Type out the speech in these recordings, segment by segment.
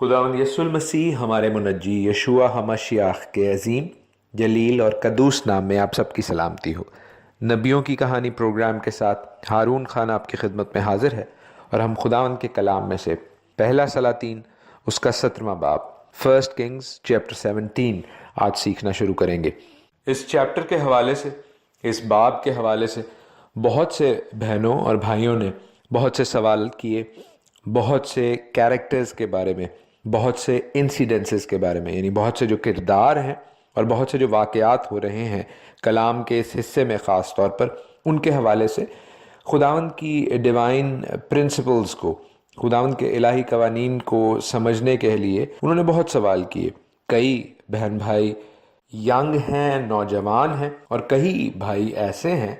خداوند یسوع المسیح ہمارے منجی یشوع ہمشیاخ کے عظیم جلیل اور قدوس نام میں آپ سب کی سلامتی ہو۔ نبیوں کی کہانی پروگرام کے ساتھ ہارون خان آپ کی خدمت میں حاضر ہے، اور ہم خداوند کے کلام میں سے پہلا سلاطین اس کا 17واں باب فرسٹ کنگز چیپٹر 17 آج سیکھنا شروع کریں گے۔ اس چیپٹر کے حوالے سے، اس باب کے حوالے سے بہت سے بہنوں اور بھائیوں نے بہت سے سوال کیے، بہت سے کیریکٹرز کے بارے میں، بہت سے انسیڈنسز کے بارے میں، یعنی بہت سے جو کردار ہیں اور بہت سے جو واقعات ہو رہے ہیں کلام کے اس حصے میں، خاص طور پر ان کے حوالے سے خداوند کی ڈیوائن پرنسپلز کو، خداوند کے الہی قوانین کو سمجھنے کے لیے انہوں نے بہت سوال کیے۔ کئی بہن بھائی ینگ ہیں، نوجوان ہیں، اور کئی بھائی ایسے ہیں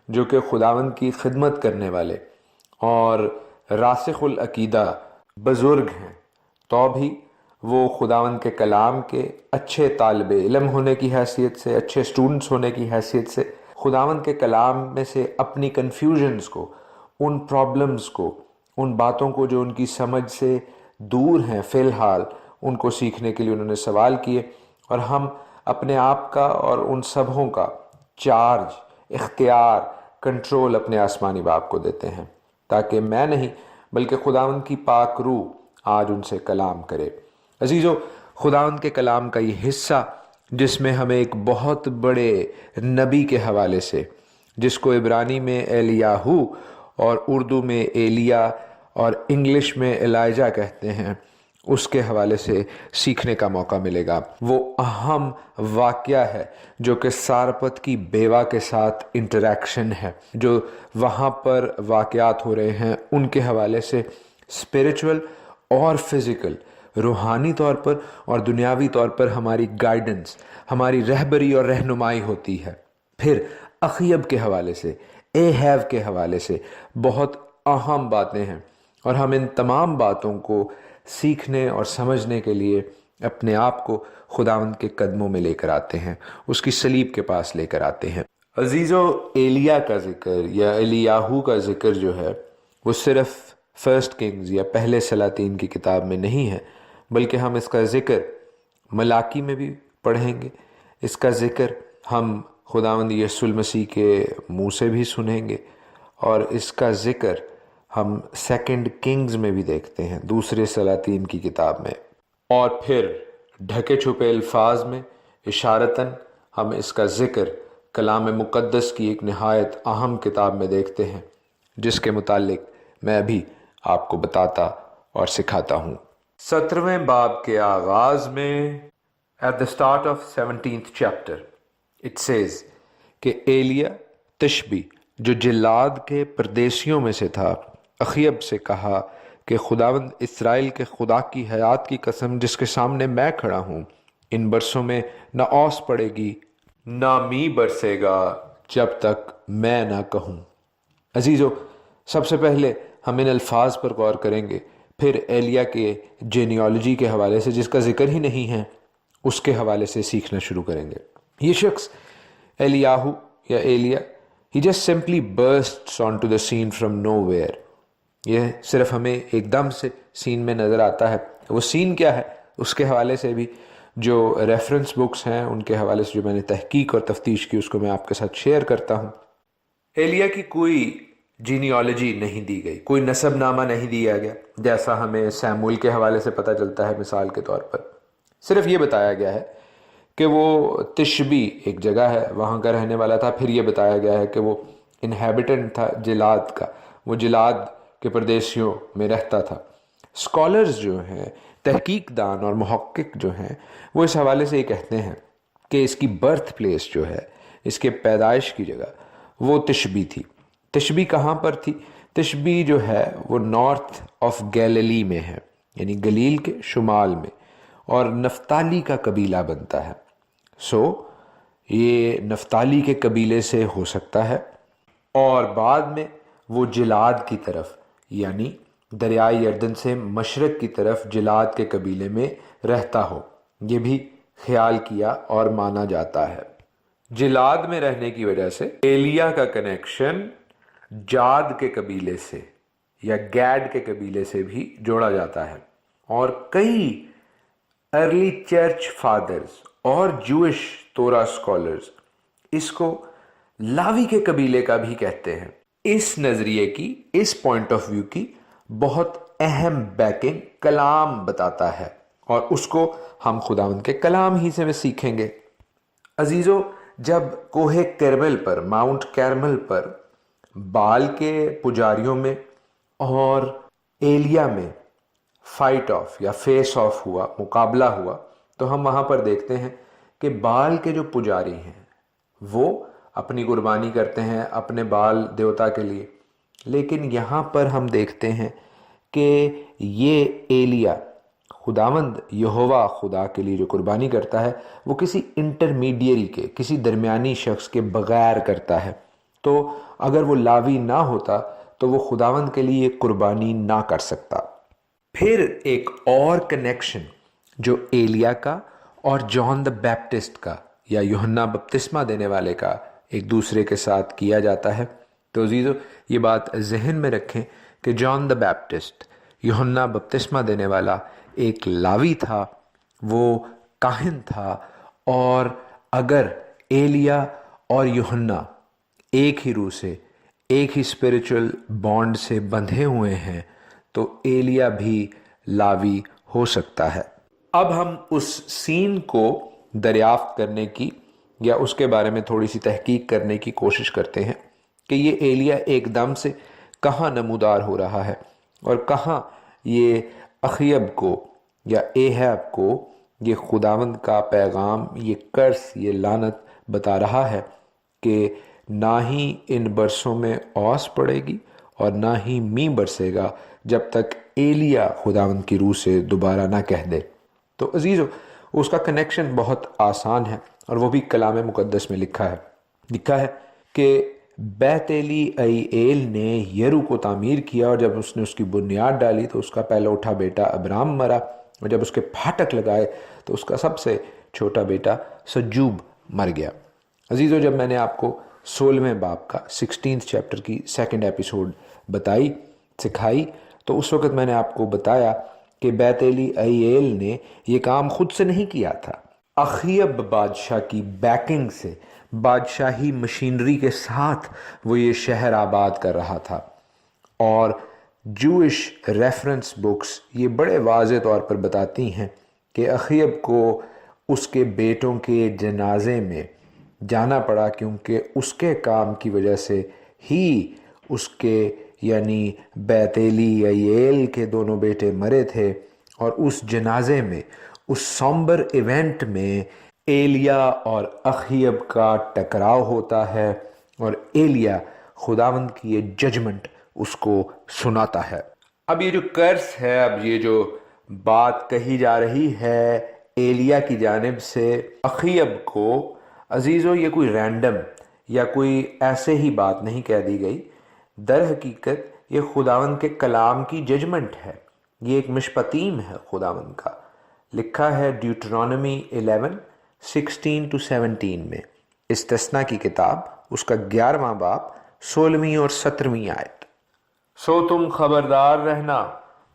جو کہ خداوند کی خدمت کرنے والے اور راسخ العقیدہ بزرگ ہیں، تو بھی وہ خداوند کے کلام کے اچھے طالب علم ہونے کی حیثیت سے، اچھے سٹوڈنٹس ہونے کی حیثیت سے خداوند کے کلام میں سے اپنی کنفیوژنز کو، ان پرابلمز کو، ان باتوں کو جو ان کی سمجھ سے دور ہیں فی الحال، ان کو سیکھنے کے لیے انہوں نے سوال کیے۔ اور ہم اپنے آپ کا اور ان سبھوں کا چارج، اختیار، کنٹرول اپنے آسمانی باپ کو دیتے ہیں، تاکہ میں نہیں بلکہ خداوند کی پاک روح آج ان سے کلام کرے۔ عزیزو، خداوند کے کلام کا یہ حصہ جس میں ہمیں ایک بہت بڑے نبی کے حوالے سے، جس کو عبرانی میں ایلیاہو اور اردو میں ایلیا اور انگلش میں الائجہ کہتے ہیں، اس کے حوالے سے سیکھنے کا موقع ملے گا۔ وہ اہم واقعہ ہے جو کہ سارپت کی بیوہ کے ساتھ انٹریکشن ہے، جو وہاں پر واقعات ہو رہے ہیں ان کے حوالے سے اسپریچول اور فزیکل، روحانی طور پر اور دنیاوی طور پر ہماری گائیڈنس، ہماری رہبری اور رہنمائی ہوتی ہے۔ پھر اخیب کے حوالے سے، ایہیو کے حوالے سے بہت اہم باتیں ہیں، اور ہم ان تمام باتوں کو سیکھنے اور سمجھنے کے لیے اپنے آپ کو خداوند کے قدموں میں لے کر آتے ہیں، اس کی صلیب کے پاس لے کر آتے ہیں۔ عزیزو، ایلیا کا ذکر یا ایلیاہو کا ذکر جو ہے وہ صرف فرسٹ کنگز یا پہلے سلاطین کی کتاب میں نہیں ہے، بلکہ ہم اس کا ذکر ملاکی میں بھی پڑھیں گے۔ اس کا ذکر ہم خداوند یسوع المسیح کے منہ سے بھی سنیں گے، اور اس کا ذکر ہم سیکنڈ کنگز میں بھی دیکھتے ہیں، دوسرے سلاطین کی کتاب میں، اور پھر ڈھکے چھپے الفاظ میں اشارتاً ہم اس کا ذکر کلام مقدس کی ایک نہایت اہم کتاب میں دیکھتے ہیں، جس کے متعلق میں ابھی آپ کو بتاتا اور سکھاتا ہوں۔ 17ویں باب کے آغاز میں at the start of 17th chapter it says کہ ایلیا تشبی جو جلاد کے پردیسیوں میں سے تھا، اخیب سے کہا کہ خداوند اسرائیل کے خدا کی حیات کی قسم جس کے سامنے میں کھڑا ہوں، ان برسوں میں نہ اوس پڑے گی نہ می برسے گا جب تک میں نہ کہوں۔ عزیزو، سب سے پہلے ہم ان الفاظ پر غور کریں گے، پھر ایلیا کے جینیالوجی کے حوالے سے جس کا ذکر ہی نہیں ہے اس کے حوالے سے سیکھنا شروع کریں گے۔ یہ شخص ایلیاہو یا ایلیا، he just simply bursts onto the scene from nowhere۔ یہ صرف ہمیں ایک دم سے سین میں نظر آتا ہے۔ وہ سین کیا ہے اس کے حوالے سے بھی جو ریفرنس بکس ہیں ان کے حوالے سے جو میں نے تحقیق اور تفتیش کی، اس کو میں آپ کے ساتھ شیئر کرتا ہوں۔ ایلیا کی کوئی جینیالوجی نہیں دی گئی، کوئی نسب نامہ نہیں دیا گیا، جیسا ہمیں سیموئیل کے حوالے سے پتہ چلتا ہے مثال کے طور پر۔ صرف یہ بتایا گیا ہے کہ وہ تشبی ایک جگہ ہے، وہاں کا رہنے والا تھا۔ پھر یہ بتایا گیا ہے کہ وہ انہیبیٹنٹ تھا جلاد کا، وہ جلاد کے پردیسیوں میں رہتا تھا۔ اسکالرز جو ہیں، تحقیق دان اور محقق جو ہیں، وہ اس حوالے سے یہ کہتے ہیں کہ اس کی برتھ پلیس جو ہے، اس کے پیدائش کی جگہ، وہ تشبی تھی۔ تشبی کہاں پر تھی؟ تشبی جو ہے وہ نارتھ آف گیلیلی میں ہے، یعنی گلیل کے شمال میں، اور نفتالی کا قبیلہ بنتا ہے۔ یہ نفتالی کے قبیلے سے ہو سکتا ہے، اور بعد میں وہ جلاد کی طرف، یعنی دریائے اردن سے مشرق کی طرف جلاد کے قبیلے میں رہتا ہو، یہ بھی خیال کیا اور مانا جاتا ہے۔ جلاد میں رہنے کی وجہ سے ایلیا کا کنیکشن جاد کے قبیلے سے یا گیڈ کے قبیلے سے بھی جوڑا جاتا ہے، اور کئی ارلی چرچ فادرز اور جوئش تورا اسکالرز اس کو لاوی کے قبیلے کا بھی کہتے ہیں۔ اس نظریے کی، اس پوائنٹ آف ویو کی بہت اہم بیکنگ کلام بتاتا ہے، اور اس کو ہم خداوند کے کلام ہی سے سیکھیں گے۔ عزیزو، جب کوہ کرمل پر، ماؤنٹ کیرمل پر بال کے پجاریوں میں اور ایلیا میں فائٹ آف یا فیس آف ہوا، مقابلہ ہوا، تو ہم وہاں پر دیکھتے ہیں کہ بال کے جو پجاری ہیں وہ اپنی قربانی کرتے ہیں اپنے بال دیوتا کے لیے، لیکن یہاں پر ہم دیکھتے ہیں کہ یہ ایلیا خداوند یہوہ خدا کے لیے جو قربانی کرتا ہے وہ کسی انٹرمیڈیری کے، کسی درمیانی شخص کے بغیر کرتا ہے۔ تو اگر وہ لاوی نہ ہوتا تو وہ خداوند کے لیے قربانی نہ کر سکتا۔ پھر ایک اور کنیکشن جو ایلیا کا اور جان دا بیپٹسٹ کا یا یوحنا بپتسمہ دینے والے کا ایک دوسرے کے ساتھ کیا جاتا ہے۔ تو عزیزو، یہ بات ذہن میں رکھیں کہ جان دا بیپٹسٹ، یوحنا بپتسمہ دینے والا، ایک لاوی تھا، وہ کاہن تھا، اور اگر ایلیا اور یوحنا ایک ہی روح سے، ایک ہی اسپریچول بانڈ سے بندھے ہوئے ہیں تو ایلیا بھی لاوی ہو سکتا ہے۔ اب ہم اس سین کو دریافت کرنے کی یا اس کے بارے میں تھوڑی سی تحقیق کرنے کی کوشش کرتے ہیں کہ یہ ایلیا ایک دم سے کہاں نمودار ہو رہا ہے، اور کہاں یہ اخیب کو یا ایہاب کو یہ خداوند کا پیغام، یہ کرس، یہ لعنت بتا رہا ہے کہ نہ ہی ان برسوں میں اوس پڑے گی اور نہ ہی مینہ برسے گا جب تک ایلیا خداوند کی روح سے دوبارہ نہ کہہ دے۔ تو عزیزو، اس کا کنیکشن بہت آسان ہے، اور وہ بھی کلام مقدس میں لکھا ہے کہ بیت ایلی ای ایل نے یرو کو تعمیر کیا، اور جب اس نے اس کی بنیاد ڈالی تو اس کا پہلا اٹھا بیٹا ابرام مرا، اور جب اس کے پھاٹک لگائے تو اس کا سب سے چھوٹا بیٹا سجوب مر گیا۔ عزیزو، جب میں نے آپ کو 16ویں باب کا 16 چیپٹر کی 2 ایپیسوڈ سکھائی تو اس وقت میں نے آپ کو بتایا کہ بیت ایلی ای ایل نے یہ کام خود سے نہیں کیا تھا، اخیب بادشاہ کی بیکنگ سے، بادشاہی مشینری کے ساتھ وہ یہ شہر آباد کر رہا تھا۔ اور جوئش ریفرنس بکس یہ بڑے واضح طور پر بتاتی ہیں کہ اخیب کو اس کے بیٹوں کے جنازے میں جانا پڑا، کیونکہ اس کے کام کی وجہ سے ہی اس کے یعنی بیت ایلی ای ایل کے دونوں بیٹے مرے تھے، اور اس جنازے میں، اس سومبر ایونٹ میں ایلیا اور اخیب کا ٹکراؤ ہوتا ہے، اور ایلیا خداوند کی یہ ججمنٹ اس کو سناتا ہے۔ اب یہ جو کرس ہے، اب یہ جو بات کہی جا رہی ہے ایلیا کی جانب سے اخیب کو، عزیزو یہ کوئی رینڈم یا کوئی ایسے ہی بات نہیں کہہ دی گئی، در حقیقت یہ خداوند کے کلام کی ججمنٹ ہے، یہ ایک مشپتیم ہے خداوند کا۔ لکھا ہے ڈیوٹرانومی 11:16-17 میں، استثنا کی کتاب، اس کا 11واں باب، 16ویں اور 17ویں آیت۔ سو تم خبردار رہنا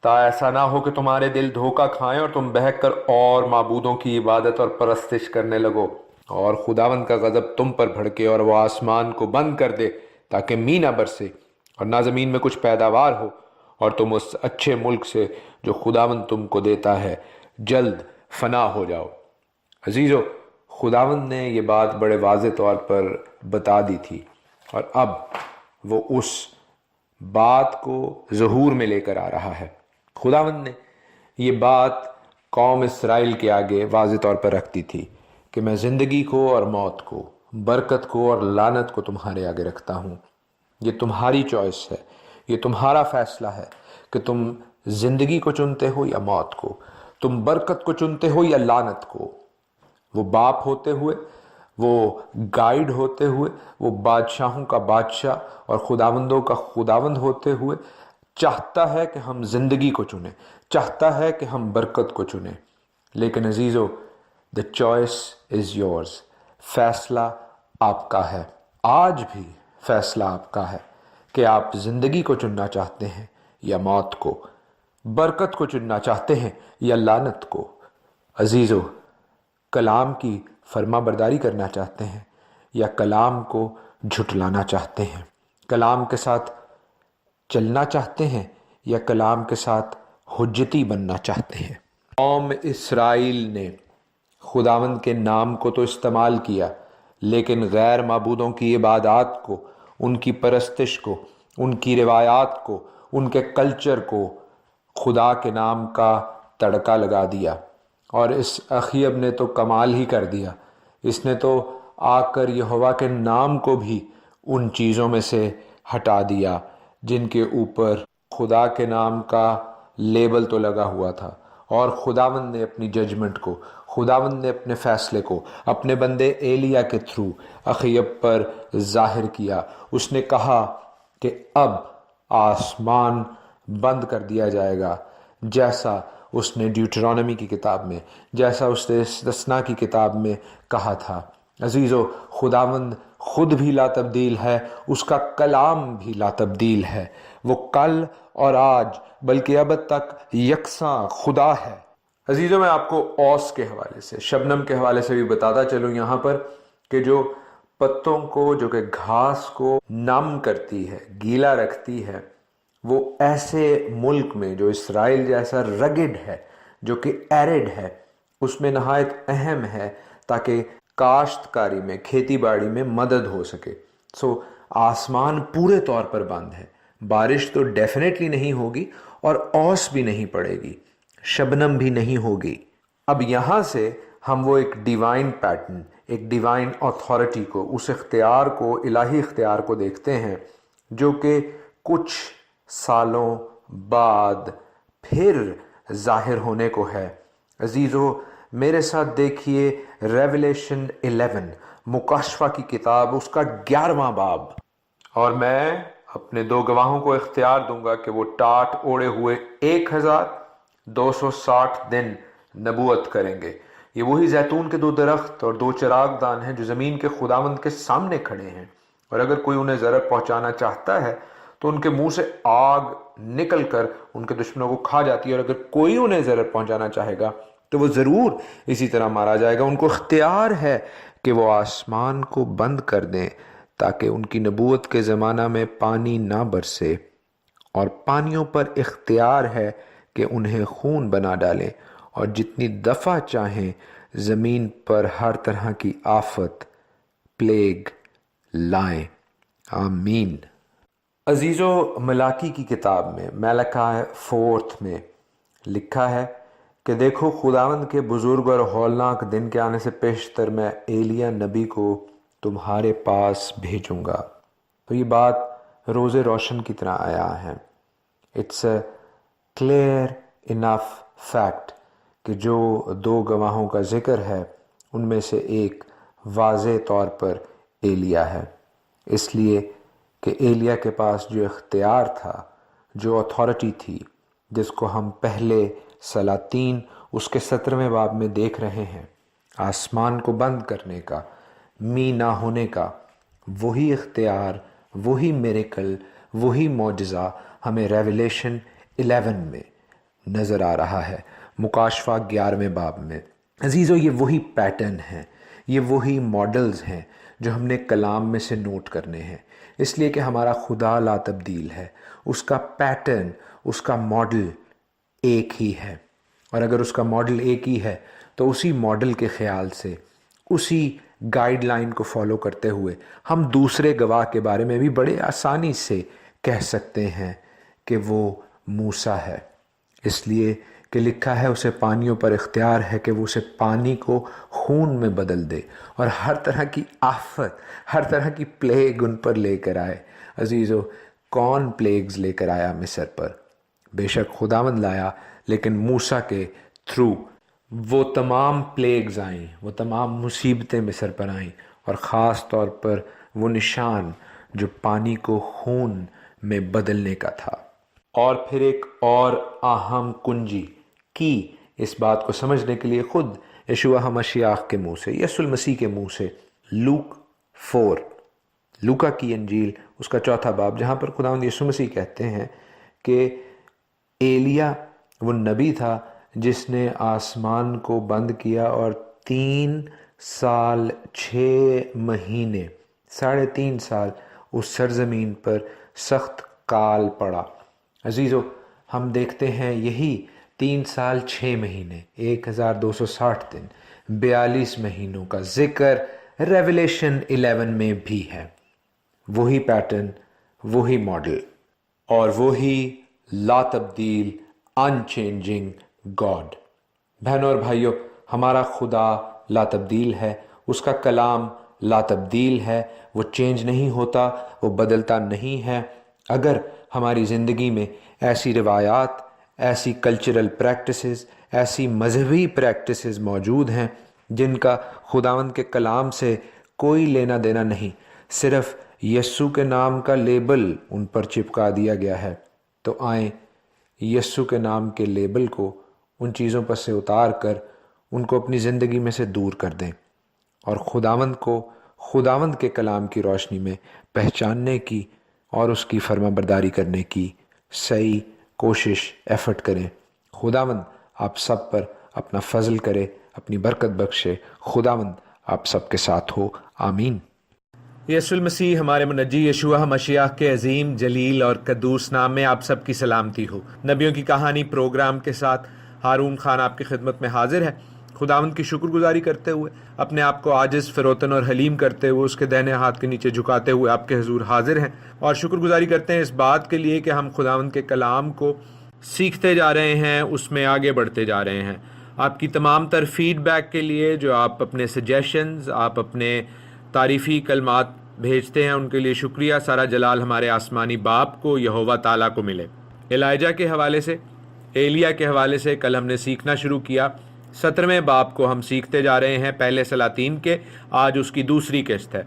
تا ایسا نہ ہو کہ تمہارے دل دھوکہ کھائیں اور تم بہک کر اور معبودوں کی عبادت اور پرستش کرنے لگو، اور خداوند کا غضب تم پر بھڑکے اور وہ آسمان کو بند کر دے تاکہ مینہ نہ برسے اور نہ زمین میں کچھ پیداوار ہو، اور تم اس اچھے ملک سے جو خداوند تم کو دیتا ہے جلد فنا ہو جاؤ۔ عزیزو، خداوند نے یہ بات بڑے واضح طور پر بتا دی تھی، اور اب وہ اس بات کو ظہور میں لے کر آ رہا ہے۔ خداوند نے یہ بات قوم اسرائیل کے آگے واضح طور پر رکھتی تھی کہ میں زندگی کو اور موت کو، برکت کو اور لعنت کو تمہارے آگے رکھتا ہوں۔ یہ تمہاری چوائس ہے، یہ تمہارا فیصلہ ہے کہ تم زندگی کو چنتے ہو یا موت کو، تم برکت کو چنتے ہو یا لعنت کو۔ وہ باپ ہوتے ہوئے، وہ گائیڈ ہوتے ہوئے، وہ بادشاہوں کا بادشاہ اور خداوندوں کا خداوند ہوتے ہوئے چاہتا ہے کہ ہم زندگی کو چنیں، چاہتا ہے کہ ہم برکت کو چنیں۔ لیکن عزیزو، the choice is yours، فیصلہ آپ کا ہے، آج بھی فیصلہ آپ کا ہے کہ آپ زندگی کو چننا چاہتے ہیں یا موت کو۔ برکت کو چننا چاہتے ہیں یا لعنت کو؟ عزیزو، کلام کی فرما برداری کرنا چاہتے ہیں یا کلام کو جھٹلانا چاہتے ہیں؟ کلام کے ساتھ چلنا چاہتے ہیں یا کلام کے ساتھ حجتی بننا چاہتے ہیں؟ قوم اسرائیل نے خداوند کے نام کو تو استعمال کیا، لیکن غیر معبودوں کی عبادات کو، ان کی پرستش کو، ان کی روایات کو، ان کے کلچر کو خدا کے نام کا تڑکا لگا دیا۔ اور اس اخیب نے تو کمال ہی کر دیا، اس نے تو آ کر یہوہ کے نام کو بھی ان چیزوں میں سے ہٹا دیا جن کے اوپر خدا کے نام کا لیبل تو لگا ہوا تھا۔ اور خداوند نے اپنی ججمنٹ کو، خداوند نے اپنے فیصلے کو اپنے بندے ایلیا کے تھرو اخیب پر ظاہر کیا۔ اس نے کہا کہ اب آسمان بند کر دیا جائے گا، جیسا اس نے ڈیوٹرانومی کی کتاب میں، جیسا اس نے استثنا کی کتاب میں کہا تھا۔ عزیزو، خداوند خود بھی لا تبدیل ہے، اس کا کلام بھی لا تبدیل ہے، وہ کل اور آج بلکہ ابد تک یکساں خدا ہے۔ عزیزو، میں آپ کو اوس کے حوالے سے، شبنم کے حوالے سے بھی بتاتا چلوں یہاں پر کہ جو پتوں کو، جو کہ گھاس کو نم کرتی ہے، گیلا رکھتی ہے، وہ ایسے ملک میں جو اسرائیل جیسا رگڈ ہے، جو کہ ایرڈ ہے، اس میں نہایت اہم ہے تاکہ کاشتکاری میں، کھیتی باڑی میں مدد ہو سکے۔ آسمان پورے طور پر بند ہے، بارش تو ڈیفینیٹلی نہیں ہوگی اور اوس بھی نہیں پڑے گی، شبنم بھی نہیں ہوگی۔ اب یہاں سے ہم وہ ایک ڈیوائن پیٹرن، ایک ڈیوائن اتھارٹی کو، اس اختیار کو، الہی اختیار کو دیکھتے ہیں جو کہ کچھ سالوں بعد پھر ظاہر ہونے کو ہے۔ عزیزو، میرے ساتھ دیکھیے ریویلیشن 11، مکاشفہ کی کتاب، اس کا 11واں باب۔ اور میں اپنے دو گواہوں کو اختیار دوں گا کہ وہ ٹاٹ اوڑے ہوئے 1260 دن نبوت کریں گے۔ یہ وہی زیتون کے 2 درخت اور 2 چراغ دان ہیں جو زمین کے خداوند کے سامنے کھڑے ہیں، اور اگر کوئی انہیں ضرر پہنچانا چاہتا ہے تو ان کے منہ سے آگ نکل کر ان کے دشمنوں کو کھا جاتی ہے، اور اگر کوئی انہیں ضرر پہنچانا چاہے گا تو وہ ضرور اسی طرح مارا جائے گا۔ ان کو اختیار ہے کہ وہ آسمان کو بند کر دیں تاکہ ان کی نبوت کے زمانہ میں پانی نہ برسے، اور پانیوں پر اختیار ہے کہ انہیں خون بنا ڈالیں، اور جتنی دفعہ چاہیں زمین پر ہر طرح کی آفت، پلیگ لائیں۔ آمین۔ عزیزو، ملاکی کی کتاب میں، ملکی 4 میں لکھا ہے کہ دیکھو، خداوند کے بزرگ اور ہولناک دن کے آنے سے پیشتر میں ایلیا نبی کو تمہارے پاس بھیجوں گا۔ تو یہ بات روز روشن کی طرح آیا ہے۔ It's a clear enough fact کہ جو 2 گواہوں کا ذکر ہے ان میں سے ایک واضح طور پر ایلیا ہے، اس لیے کہ ایلیا کے پاس جو اختیار تھا، جو اتھارٹی تھی، جس کو ہم پہلے سلاطین اس کے 17ویں باب میں دیکھ رہے ہیں، آسمان کو بند کرنے کا، می نہ ہونے کا، وہی اختیار، وہی میریکل، وہی معجزہ ہمیں ریویلیشن 11 میں نظر آ رہا ہے، مکاشفہ 11ویں باب میں۔ عزیزو، یہ وہی پیٹرن ہیں، یہ وہی ماڈلز ہیں جو ہم نے کلام میں سے نوٹ کرنے ہیں، اس لیے کہ ہمارا خدا لا تبدیل ہے، اس کا پیٹرن، اس کا ماڈل ایک ہی ہے، اور اگر اس کا ماڈل ایک ہی ہے تو اسی ماڈل کے خیال سے، اسی گائیڈ لائن کو فالو کرتے ہوئے ہم دوسرے گواہ کے بارے میں بھی بڑے آسانی سے کہہ سکتے ہیں کہ وہ موسیٰ ہے، اس لیے کہ لکھا ہے اسے پانیوں پر اختیار ہے کہ وہ اسے پانی کو خون میں بدل دے، اور ہر طرح کی آفت، ہر طرح کی پلیگ ان پر لے کر آئے۔ عزیزو، کون پلیگز لے کر آیا مصر پر؟ بے شک خداوند لایا، لیکن موسیٰ کے تھرو وہ تمام پلیگز آئیں، وہ تمام مصیبتیں مصر پر آئیں، اور خاص طور پر وہ نشان جو پانی کو خون میں بدلنے کا تھا۔ اور پھر ایک اور اہم کنجی کی اس بات کو سمجھنے کے لیے خود یشوع ہمشیاہ کے منہ سے، یسوع المسیح کے منہ سے، لوک 4، لوکا کی انجیل اس کا 4واں باب، جہاں پر خداوند یسوع مسیح کہتے ہیں کہ ایلیا وہ نبی تھا جس نے آسمان کو بند کیا اور 3 سال 6 مہینے 3.5 سال اس سرزمین پر سخت کال پڑا۔ عزیزو، ہم دیکھتے ہیں یہی 3 سال 6 مہینے 1260 دن 42 مہینوں کا ذکر ریویلیشن 11 میں بھی ہے۔ وہی پیٹرن، وہی ماڈل اور وہی لا تبدیل ان چینجنگ گاڈ۔ بہنوں اور بھائیوں، ہمارا خدا لا تبدیل ہے، اس کا کلام لا تبدیل ہے، وہ چینج نہیں ہوتا، وہ بدلتا نہیں ہے۔ اگر ہماری زندگی میں ایسی روایات، ایسی کلچرل پریکٹسز، ایسی مذہبی پریکٹسز موجود ہیں جن کا خداوند کے کلام سے کوئی لینا دینا نہیں، صرف یسوع کے نام کا لیبل ان پر چپکا دیا گیا ہے، تو آئیں یسوع کے نام کے لیبل کو ان چیزوں پر سے اتار کر ان کو اپنی زندگی میں سے دور کر دیں اور خداوند کو خداوند کے کلام کی روشنی میں پہچاننے کی اور اس کی فرما برداری کرنے کی صحیح کوشش ایفرٹ کریں۔ خداوند آپ سب پر اپنا فضل کرے، اپنی برکت بخشے۔ خداوند آپ سب کے ساتھ ہو، آمین۔ یسوع المسیح ہمارے منجی یشوع مشیح کے عظیم، جلیل اور قدوس نام میں آپ سب کی سلامتی ہو۔ نبیوں کی کہانی پروگرام کے ساتھ ہارون خان آپ کی خدمت میں حاضر ہے، خداوند کی شکر گزاری کرتے ہوئے، اپنے آپ کو عاجز، فروتن اور حلیم کرتے ہوئے، اس کے دہنے ہاتھ کے نیچے جھکاتے ہوئے آپ کے حضور حاضر ہیں، اور شکر گزاری کرتے ہیں اس بات کے لیے کہ ہم خداوند کے کلام کو سیکھتے جا رہے ہیں، اس میں آگے بڑھتے جا رہے ہیں۔ آپ کی تمام تر فیڈ بیک کے لیے جو آپ اپنے سجیشنز، آپ اپنے تعریفی کلمات بھیجتے ہیں، ان کے لیے شکریہ۔ سارا جلال ہمارے آسمانی باپ کو، یہوہ تعالیٰ کو ملے۔ الائجہ کے حوالے سے، ایلیا کے حوالے سے کل ہم نے سیکھنا شروع کیا۔ 17ویں باب کو ہم سیکھتے جا رہے ہیں، پہلے سلاطین کے، آج اس کی دوسری قسط ہے،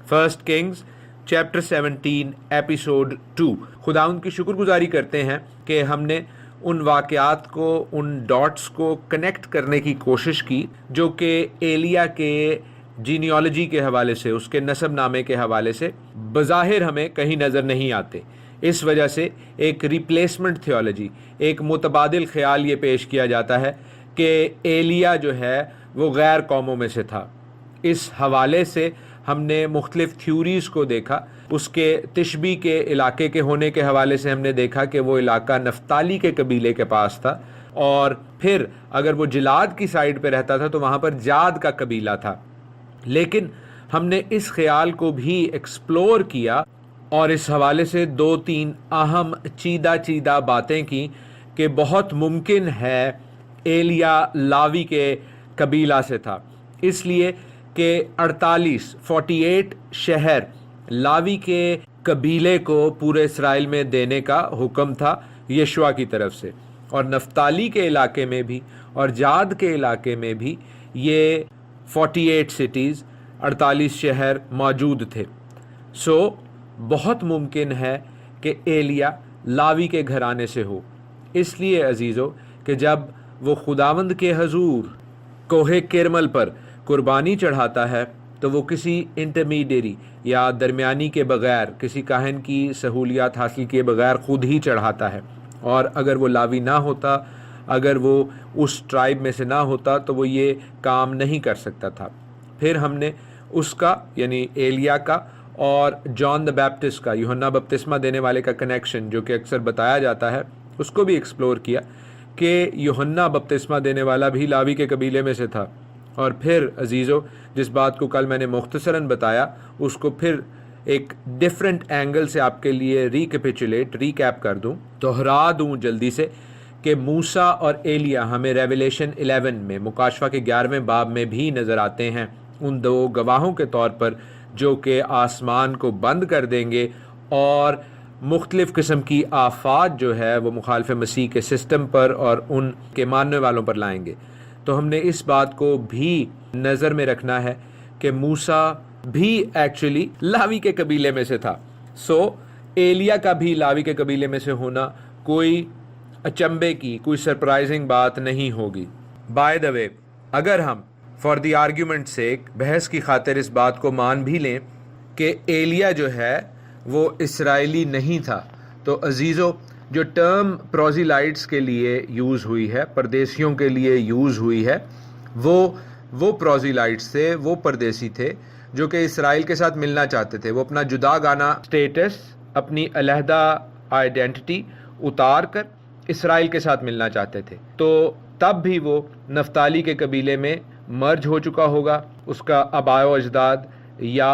1 کنگز چیپٹر 17 ایپیسوڈ 2۔ خدا ان کی شکر گزاری کرتے ہیں کہ ہم نے ان واقعات کو، ان ڈاٹس کو کنیکٹ کرنے کی کوشش کی جو کہ ایلیا کے جینیالوجی کے حوالے سے، اس کے نسب نامے کے حوالے سے بظاہر ہمیں کہیں نظر نہیں آتے۔ اس وجہ سے ایک ریپلیسمنٹ تھیولوجی، ایک متبادل خیال یہ پیش کیا جاتا ہے کہ ایلیا جو ہے وہ غیر قوموں میں سے تھا۔ اس حوالے سے ہم نے مختلف تھیوریز کو دیکھا۔ اس کے تشبیہ کے علاقے کے ہونے کے حوالے سے ہم نے دیکھا کہ وہ علاقہ نفتالی کے قبیلے کے پاس تھا، اور پھر اگر وہ جلاد کی سائڈ پہ رہتا تھا تو وہاں پر جاد کا قبیلہ تھا۔ لیکن ہم نے اس خیال کو بھی ایکسپلور کیا اور اس حوالے سے 2-3 اہم چیدہ باتیں کی کہ بہت ممکن ہے ایلیا لاوی کے قبیلہ سے تھا، اس لیے کہ 48 شہر لاوی کے قبیلے کو پورے اسرائیل میں دینے کا حکم تھا یشوع کی طرف سے، اور نفتالی کے علاقے میں بھی اور جاد کے علاقے میں بھی یہ 48 سٹیز، 48 شہر موجود تھے۔ سو بہت ممکن ہے کہ ایلیا لاوی کے گھرانے سے ہو۔ اس لیے عزیزو کہ جب وہ خداوند کے حضور کوہ کرمل پر قربانی چڑھاتا ہے تو وہ کسی انٹرمیڈیری یا درمیانی کے بغیر، کسی کاہن کی سہولیات حاصل کیے بغیر خود ہی چڑھاتا ہے، اور اگر وہ لاوی نہ ہوتا، اگر وہ اس ٹرائب میں سے نہ ہوتا تو وہ یہ کام نہیں کر سکتا تھا۔ پھر ہم نے اس کا یعنی ایلیا کا اور جان دا بیپٹسٹ کا، یوحنا بپتسمہ دینے والے کا کنیکشن جو کہ اکثر بتایا جاتا ہے، اس کو بھی ایکسپلور کیا کہ یوحنا بپتسمہ دینے والا بھی لاوی کے قبیلے میں سے تھا۔ اور پھر عزیزو جس بات کو کل میں نے مختصراً بتایا، اس کو پھر ایک ڈیفرنٹ اینگل سے آپ کے لیے ریکیپ کر دوں، دہرا دوں جلدی سے، کہ موسیٰ اور ایلیا ہمیں ریویلیشن 11 میں، مکاشفہ کے 11ویں باب میں بھی نظر آتے ہیں، ان 2 گواہوں کے طور پر جو کہ آسمان کو بند کر دیں گے اور مختلف قسم کی آفات جو ہے وہ مخالف مسیح کے سسٹم پر اور ان کے ماننے والوں پر لائیں گے۔ تو ہم نے اس بات کو بھی نظر میں رکھنا ہے کہ موسیٰ بھی ایکچولی لاوی کے قبیلے میں سے تھا، سو ایلیا کا بھی لاوی کے قبیلے میں سے ہونا کوئی اچنبے کی، کوئی سرپرائزنگ بات نہیں ہوگی۔ بائی دا وے، اگر ہم فار دی آرگیومنٹ سیک، بحث کی خاطر اس بات کو مان بھی لیں کہ ایلیا جو ہے وہ اسرائیلی نہیں تھا، تو عزیزو جو ٹرم پروزیلائٹس کے لیے یوز ہوئی ہے، پردیسیوں کے لیے یوز ہوئی ہے، وہ پروزیلائٹس تھے، وہ پردیسی تھے جو کہ اسرائیل کے ساتھ ملنا چاہتے تھے. وہ اپنا جدا گانا سٹیٹس، اپنی علیحدہ آئیڈینٹی اتار کر اسرائیل کے ساتھ ملنا چاہتے تھے. تو تب بھی وہ نفتالی کے قبیلے میں مرج ہو چکا ہوگا، اس کا آباء و اجداد، یا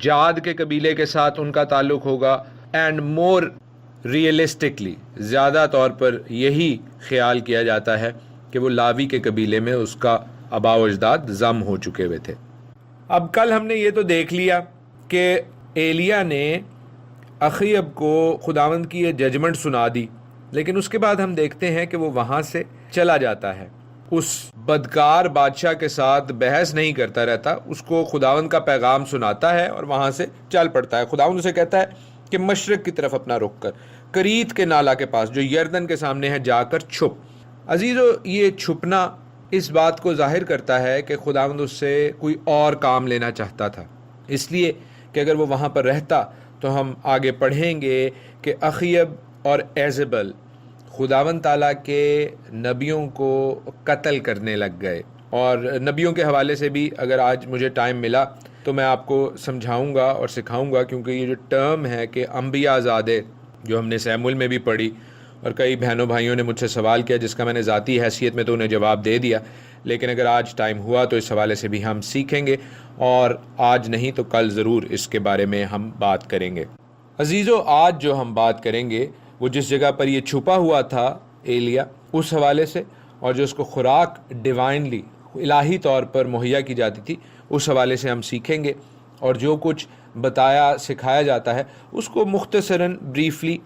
جاد کے قبیلے کے ساتھ ان کا تعلق ہوگا. اینڈ مور ریئلسٹکلی، زیادہ طور پر یہی خیال کیا جاتا ہے کہ وہ لاوی کے قبیلے میں اس کا آباء و اجداد ضم ہو چکے ہوئے تھے. اب کل ہم نے یہ تو دیکھ لیا کہ ایلیا نے اخیب کو خداوند کی یہ ججمنٹ سنا دی، لیکن اس کے بعد ہم دیکھتے ہیں کہ وہ وہاں سے چلا جاتا ہے، اس بدکار بادشاہ کے ساتھ بحث نہیں کرتا رہتا، اس کو خداوند کا پیغام سناتا ہے اور وہاں سے چل پڑتا ہے. خداوند اسے کہتا ہے کہ مشرق کی طرف اپنا رخ کر، کریت کے نالا کے پاس جو یردن کے سامنے ہے جا کر چھپ. عزیزو، یہ چھپنا اس بات کو ظاہر کرتا ہے کہ خداوند اس سے کوئی اور کام لینا چاہتا تھا، اس لیے کہ اگر وہ وہاں پر رہتا تو ہم آگے پڑھیں گے کہ اخیب اور ایزبل خداوند تعالیٰ کے نبیوں کو قتل کرنے لگ گئے. اور نبیوں کے حوالے سے بھی اگر آج مجھے ٹائم ملا تو میں آپ کو سمجھاؤں گا اور سکھاؤں گا، کیونکہ یہ جو ٹرم ہے کہ انبیاء زادے، جو ہم نے سیمول میں بھی پڑھی، اور کئی بہنوں بھائیوں نے مجھ سے سوال کیا جس کا میں نے ذاتی حیثیت میں تو انہیں جواب دے دیا، لیکن اگر آج ٹائم ہوا تو اس حوالے سے بھی ہم سیکھیں گے، اور آج نہیں تو کل ضرور اس کے بارے میں ہم بات کریں گے. عزیزو، آج جو ہم بات کریں گے وہ جس جگہ پر یہ چھپا ہوا تھا ایلیا، اس حوالے سے، اور جو اس کو خوراک ڈیوائنلی، الہی طور پر مہیا کی جاتی تھی، اس حوالے سے ہم سیکھیں گے. اور جو کچھ بتایا سکھایا جاتا ہے اس کو مختصراً بریفلی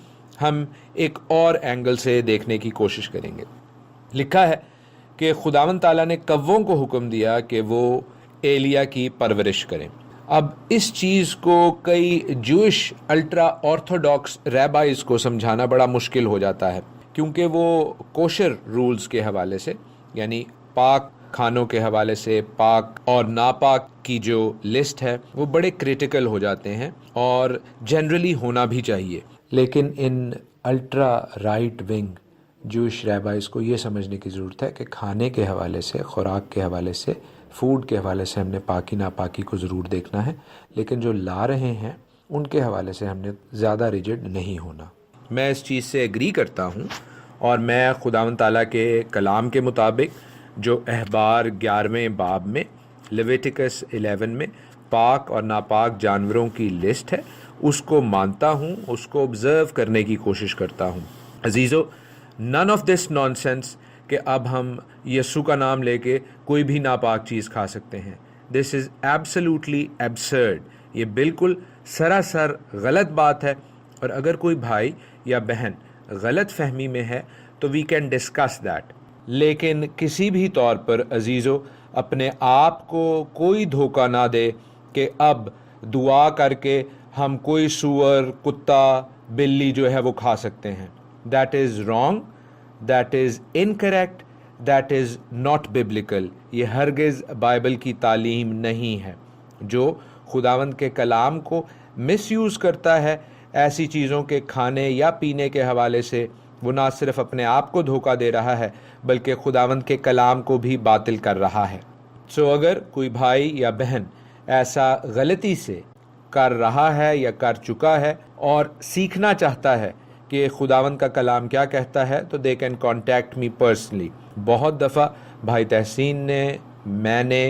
ہم ایک اور اینگل سے دیکھنے کی کوشش کریں گے. لکھا ہے کہ خداوند تعالیٰ نے کووں کو حکم دیا کہ وہ ایلیا کی پرورش کریں. اب اس چیز کو کئی جوئش الٹرا آرتھوڈاکس ریبائز کو سمجھانا بڑا مشکل ہو جاتا ہے، کیونکہ وہ کوشر رولز کے حوالے سے، یعنی پاک کھانوں کے حوالے سے، پاک اور ناپاک کی جو لسٹ ہے وہ بڑے کریٹیکل ہو جاتے ہیں، اور جنرلی ہونا بھی چاہیے. لیکن ان الٹرا رائٹ ونگ جوش ریبائز کو یہ سمجھنے کی ضرورت ہے کہ کھانے کے حوالے سے، خوراک کے حوالے سے، فوڈ کے حوالے سے ہم نے پاکی ناپاکی کو ضرور دیکھنا ہے، لیکن جو لا رہے ہیں ان کے حوالے سے ہم نے زیادہ ریجڈ نہیں ہونا. میں اس چیز سے ایگری کرتا ہوں، اور میں خداوند تعالیٰ کے کلام کے مطابق جو احبار 11ویں باب میں، لیویٹیکس 11 میں پاک اور ناپاک جانوروں کی لسٹ ہے، اس کو مانتا ہوں، اس کو آبزرو کرنے کی کوشش کرتا ہوں. عزیزو، none of this naan sense کہ اب ہم یسوع کا نام لے کے کوئی بھی ناپاک چیز کھا سکتے ہیں. دس از ایبسلیوٹلی ایبسرڈ. یہ بالکل سراسر غلط بات ہے، اور اگر کوئی بھائی یا بہن غلط فہمی میں ہے تو وی کین ڈسکس دیٹ. لیکن کسی بھی طور پر عزیزو اپنے آپ کو کوئی دھوکہ نہ دے کہ اب دعا کر کے ہم کوئی سور، کتا، بلی جو ہے وہ کھا سکتے ہیں. That is wrong, that is incorrect, that is not biblical. یہ ہرگز بائبل کی تعلیم نہیں ہے. جو خداوند کے کلام کو مس یوز کرتا ہے ایسی چیزوں کے کھانے یا پینے کے حوالے سے، وہ نہ صرف اپنے آپ کو دھوکہ دے رہا ہے بلکہ خداوند کے کلام کو بھی باطل کر رہا ہے. سو اگر کوئی بھائی یا بہن ایسا غلطی سے کر رہا ہے یا کر چکا ہے اور سیکھنا چاہتا ہے کہ خداوند کا کلام کیا کہتا ہے، تو they can contact me personally. بہت دفعہ بھائی تحسین نے، میں نے،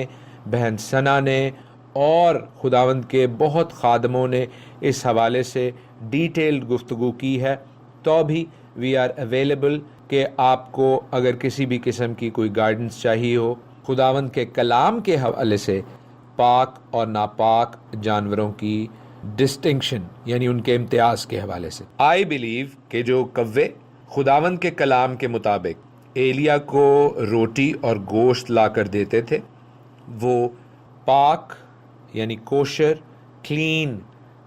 بہن ثنا نے اور خداوند کے بہت خادموں نے اس حوالے سے ڈیٹیلڈ گفتگو کی ہے. تو بھی وی آر اویلیبل کہ آپ کو اگر کسی بھی قسم کی کوئی گائیڈنس چاہیے ہو خداوند کے کلام کے حوالے سے، پاک اور ناپاک جانوروں کی ڈسٹنکشن یعنی ان کے امتیاز کے حوالے سے. آئی بلیو کہ جو کوے خداوند کے کلام کے مطابق ایلیا کو روٹی اور گوشت لا کر دیتے تھے، وہ پاک یعنی کوشر، کلین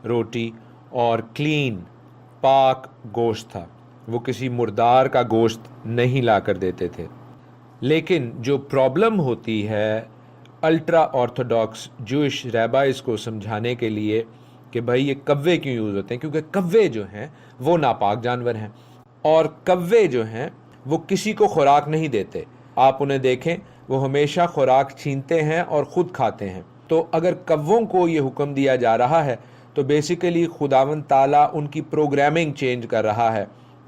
روٹی اور کلین پاک گوشت تھا. وہ کسی مردار کا گوشت نہیں لا کر دیتے تھے. لیکن جو پرابلم ہوتی ہے الٹرا آرتھوڈاکس جوئش ریبائز کو سمجھانے کے لیے کہ بھائی یہ کوے کیوں یوز ہوتے ہیں، کیونکہ کوے جو ہیں وہ ناپاک جانور ہیں، اور کوے جو ہیں وہ کسی کو خوراک نہیں دیتے. آپ انہیں دیکھیں وہ ہمیشہ خوراک چھینتے ہیں اور خود کھاتے ہیں. تو اگر کووں کو یہ حکم دیا جا رہا ہے تو بیسیکلی خداوند تعالیٰ ان کی پروگرامنگ چینج کر رہا ہے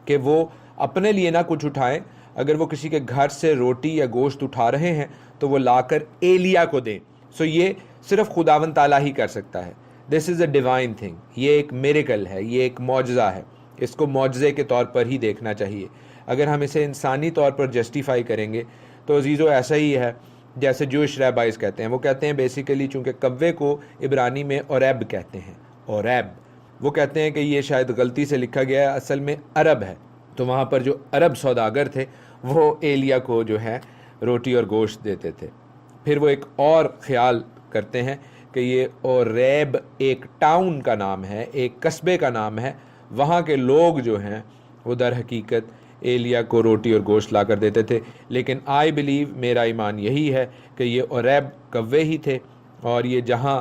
کہ وہ اپنے لیے نہ کچھ اٹھائیں. اگر وہ کسی کے گھر سے روٹی یا گوشت اٹھا رہے ہیں تو وہ لا کر ایلیا کو دیں. سو یہ صرف خداوند تعالیٰ ہی کر سکتا ہے. دس از اے ڈیوائن تھنگ. یہ ایک میریکل ہے, یہ ایک معجزہ ہے. اس کو معجزے کے طور پر ہی دیکھنا چاہیے. اگر ہم اسے انسانی طور پر جسٹیفائی کریں گے تو عزیزو ایسا ہی ہے جیسے جوش ریبائز کہتے ہیں. وہ کہتے ہیں بیسیکلی چونکہ کوے کو عبرانی میں اوریب کہتے ہیں, اوریب. وہ کہتے ہیں کہ یہ شاید غلطی سے لکھا گیا ہے, اصل میں عرب ہے. تو وہاں پر جو عرب سوداگر تھے وہ ایلیا کو جو ہے روٹی اور گوشت دیتے تھے. پھر وہ ایک اور خیال کرتے ہیں کہ یہ اوریب ایک ٹاؤن کا نام ہے, ایک قصبے کا نام ہے. وہاں کے لوگ جو ہیں وہ در حقیقت ایلیا کو روٹی اور گوشت لا کر دیتے تھے. لیکن آئی بلیو, میرا ایمان یہی ہے کہ یہ اوریب کوے ہی تھے, اور یہ جہاں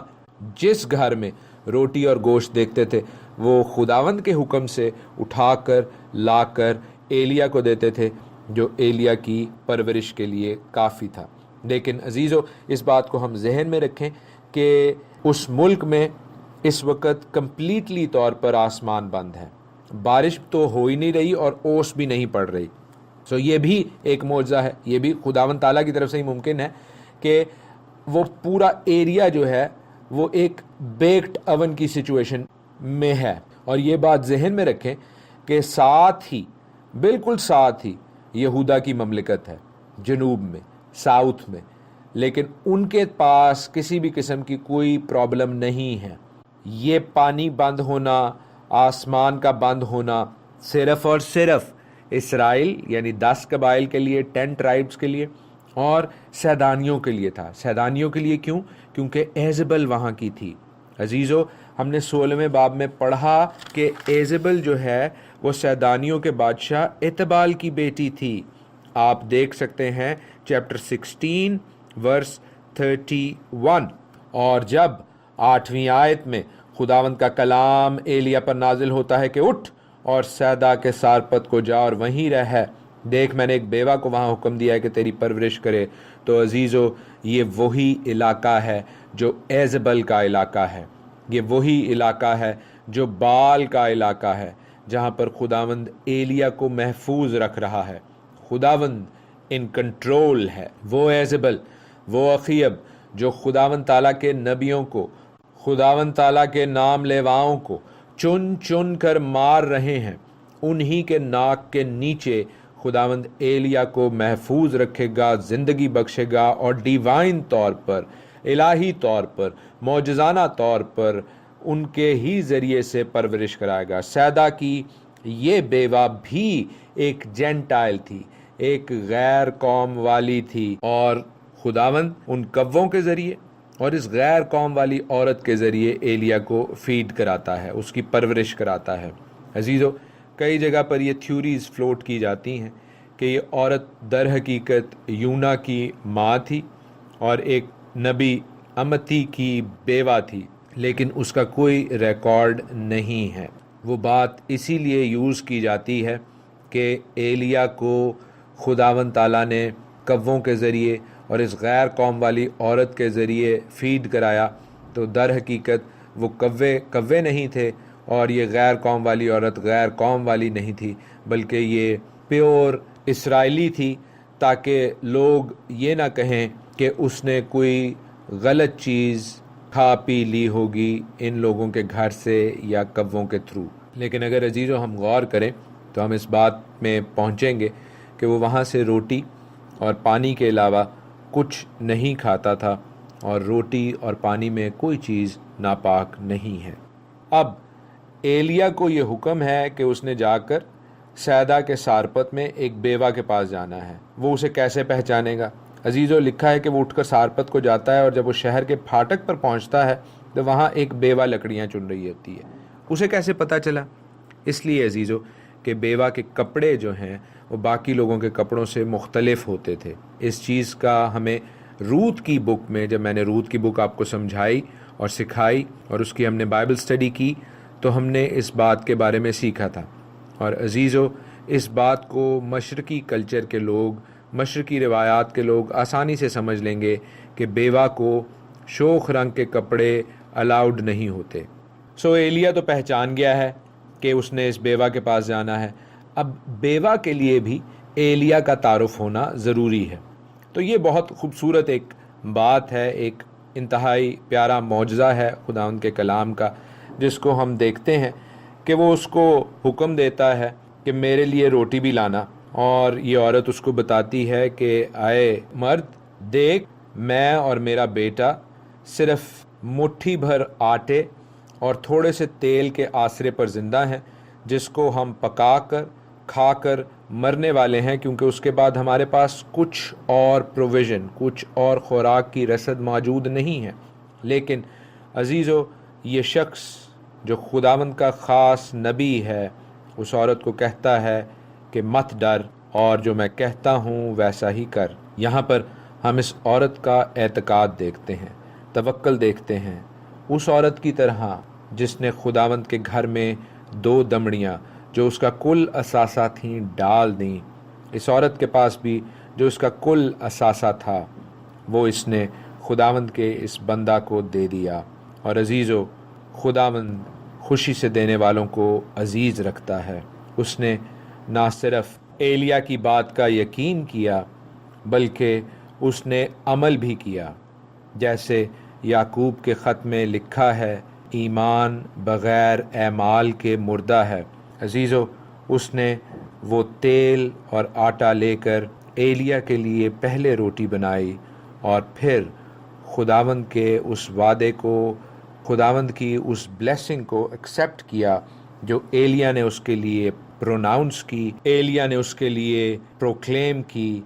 جس گھر میں روٹی اور گوشت دیکھتے تھے وہ خداوند کے حکم سے اٹھا کر لا کر ایلیا کو دیتے تھے, جو ایلیا کی پرورش کے لیے کافی تھا. لیکن عزیزو اس بات کو ہم ذہن میں رکھیں کہ اس ملک میں اس وقت کمپلیٹلی طور پر آسمان بند ہے. بارش تو ہو ہی نہیں رہی اور اوس بھی نہیں پڑ رہی. سو یہ بھی ایک معجزہ ہے. یہ بھی خداوند تعالیٰ کی طرف سے ہی ممکن ہے کہ وہ پورا ایریا جو ہے وہ ایک بیکڈ اوون کی سچویشن میں ہے. اور یہ بات ذہن میں رکھیں کہ ساتھ ہی, بالکل ساتھ ہی یہودا کی مملکت ہے جنوب میں, ساؤتھ میں, لیکن ان کے پاس کسی بھی قسم کی کوئی پرابلم نہیں ہے. یہ پانی بند ہونا, آسمان کا بند ہونا صرف اور صرف اسرائیل یعنی 10 قبائل کے لیے, 10 ٹرائبس کے لیے اور سیدانیوں کے لیے تھا. سیدانیوں کے لیے کیوں؟ کیونکہ ایزبل وہاں کی تھی. عزیزو ہم نے 16ویں باب میں پڑھا کہ ایزبل جو ہے وہ سیدانیوں کے بادشاہ اتبال کی بیٹی تھی. آپ دیکھ سکتے ہیں چیپٹر 16 ورس 31. اور جب 8ویں آیت میں خداوند کا کلام ایلیا پر نازل ہوتا ہے کہ اٹھ اور سیدا کے سارپت کو جا اور وہیں رہ, دیکھ میں نے ایک بیوہ کو وہاں حکم دیا ہے کہ تیری پرورش کرے. تو عزیزو یہ وہی علاقہ ہے جو ایزبل کا علاقہ ہے, یہ وہی علاقہ ہے جو بال کا علاقہ ہے, جہاں پر خداوند ایلیا کو محفوظ رکھ رہا ہے. خداوند ان کنٹرول ہے. وہ ایزبل, وہ اخیب جو خداوند تعالیٰ کے نبیوں کو, خداوند تعالیٰ کے نام لیواؤں کو چن چن کر مار رہے ہیں, انہی کے ناک کے نیچے خداوند ایلیا کو محفوظ رکھے گا, زندگی بخشے گا اور ڈیوائن طور پر, الہی طور پر, معجزانہ طور پر ان کے ہی ذریعے سے پرورش کرائے گا. سیدا کی یہ بیوہ بھی ایک جینٹائل تھی, ایک غیر قوم والی تھی, اور خداوند ان کووں کے ذریعے اور اس غیر قوم والی عورت کے ذریعے ایلیا کو فیڈ کراتا ہے, اس کی پرورش کراتا ہے. عزیزو کئی جگہ پر یہ تھیوریز فلوٹ کی جاتی ہیں کہ یہ عورت در حقیقت یونا کی ماں تھی اور ایک نبی امتی کی بیوہ تھی, لیکن اس کا کوئی ریکارڈ نہیں ہے. وہ بات اسی لیے یوز کی جاتی ہے کہ ایلیا کو خداوند تعالیٰ نے کووں کے ذریعے اور اس غیر قوم والی عورت کے ذریعے فیڈ کرایا, تو در حقیقت وہ کوے نہیں تھے اور یہ غیر قوم والی عورت غیر قوم والی نہیں تھی, بلکہ یہ پیور اسرائیلی تھی, تاکہ لوگ یہ نہ کہیں کہ اس نے کوئی غلط چیز کھا پی لی ہوگی ان لوگوں کے گھر سے یا کووں کے تھرو. لیکن اگر عزیزو ہم غور کریں تو ہم اس بات میں پہنچیں گے کہ وہ وہاں سے روٹی اور پانی کے علاوہ کچھ نہیں کھاتا تھا, اور روٹی اور پانی میں کوئی چیز ناپاک نہیں ہے. اب ایلیا کو یہ حکم ہے کہ اس نے جا کر سیدا کے سارپت میں ایک بیوہ کے پاس جانا ہے. وہ اسے کیسے پہچانے گا؟ عزیزو لکھا ہے کہ وہ اٹھ کر سارپت کو جاتا ہے, اور جب وہ شہر کے پھاٹک پر پہنچتا ہے تو وہاں ایک بیوہ لکڑیاں چن رہی ہوتی ہے. اسے کیسے پتہ چلا؟ اس لیے عزیزو کہ بیوہ کے کپڑے جو ہیں وہ باقی لوگوں کے کپڑوں سے مختلف ہوتے تھے. اس چیز کا ہمیں روت کی بک میں, جب میں نے روت کی بک آپ کو سمجھائی اور سکھائی اور اس کی ہم نے بائبل سٹڈی کی, تو ہم نے اس بات کے بارے میں سیکھا تھا. اور عزیزو اس بات کو مشرقی کلچر کے لوگ، مشرقی روایات کے لوگ آسانی سے سمجھ لیں گے کہ بیوہ کو شوخ رنگ کے کپڑے الاؤڈ نہیں ہوتے۔ ایلیا تو پہچان گیا ہے کہ اس نے اس بیوہ کے پاس جانا ہے، اب بیوہ کے لیے بھی ایلیا کا تعارف ہونا ضروری ہے۔ تو یہ بہت خوبصورت ایک بات ہے، ایک انتہائی پیارا معجزہ ہے خداوند کے کلام کا، جس کو ہم دیکھتے ہیں کہ وہ اس کو حکم دیتا ہے کہ میرے لیے روٹی بھی لانا، اور یہ عورت اس کو بتاتی ہے کہ آئے مرد، دیکھ میں اور میرا بیٹا صرف مٹھی بھر آٹے اور تھوڑے سے تیل کے آسرے پر زندہ ہیں، جس کو ہم پکا کر کھا کر مرنے والے ہیں، کیونکہ اس کے بعد ہمارے پاس کچھ اور پروویژن، کچھ اور خوراک کی رسد موجود نہیں ہے۔ لیکن عزیزو، یہ شخص جو خداوند کا خاص نبی ہے اس عورت کو کہتا ہے کہ مت ڈر، اور جو میں کہتا ہوں ویسا ہی کر۔ یہاں پر ہم اس عورت کا اعتقاد دیکھتے ہیں، توکل دیکھتے ہیں، اس عورت کی طرح جس نے خداوند کے گھر میں 2 دمڑیاں جو اس کا کل اثاثہ تھیں ڈال دیں۔ اس عورت کے پاس بھی جو اس کا کل اثاثہ تھا وہ اس نے خداوند کے اس بندہ کو دے دیا۔ اور عزیزو، خداوند خوشی سے دینے والوں کو عزیز رکھتا ہے۔ اس نے نہ صرف ایلیا کی بات کا یقین کیا بلکہ اس نے عمل بھی کیا، جیسے یعقوب کے خط میں لکھا ہے، ایمان بغیر اعمال کے مردہ ہے۔ عزیزو، اس نے وہ تیل اور آٹا لے کر ایلیا کے لیے پہلے روٹی بنائی، اور پھر خداوند کے اس وعدے کو، خداوند کی اس بلیسنگ کو ایکسیپٹ کیا جو ایلیا نے اس کے لیے پروناؤنس کی، ایلیا نے اس کے لیے پروکلیم کی،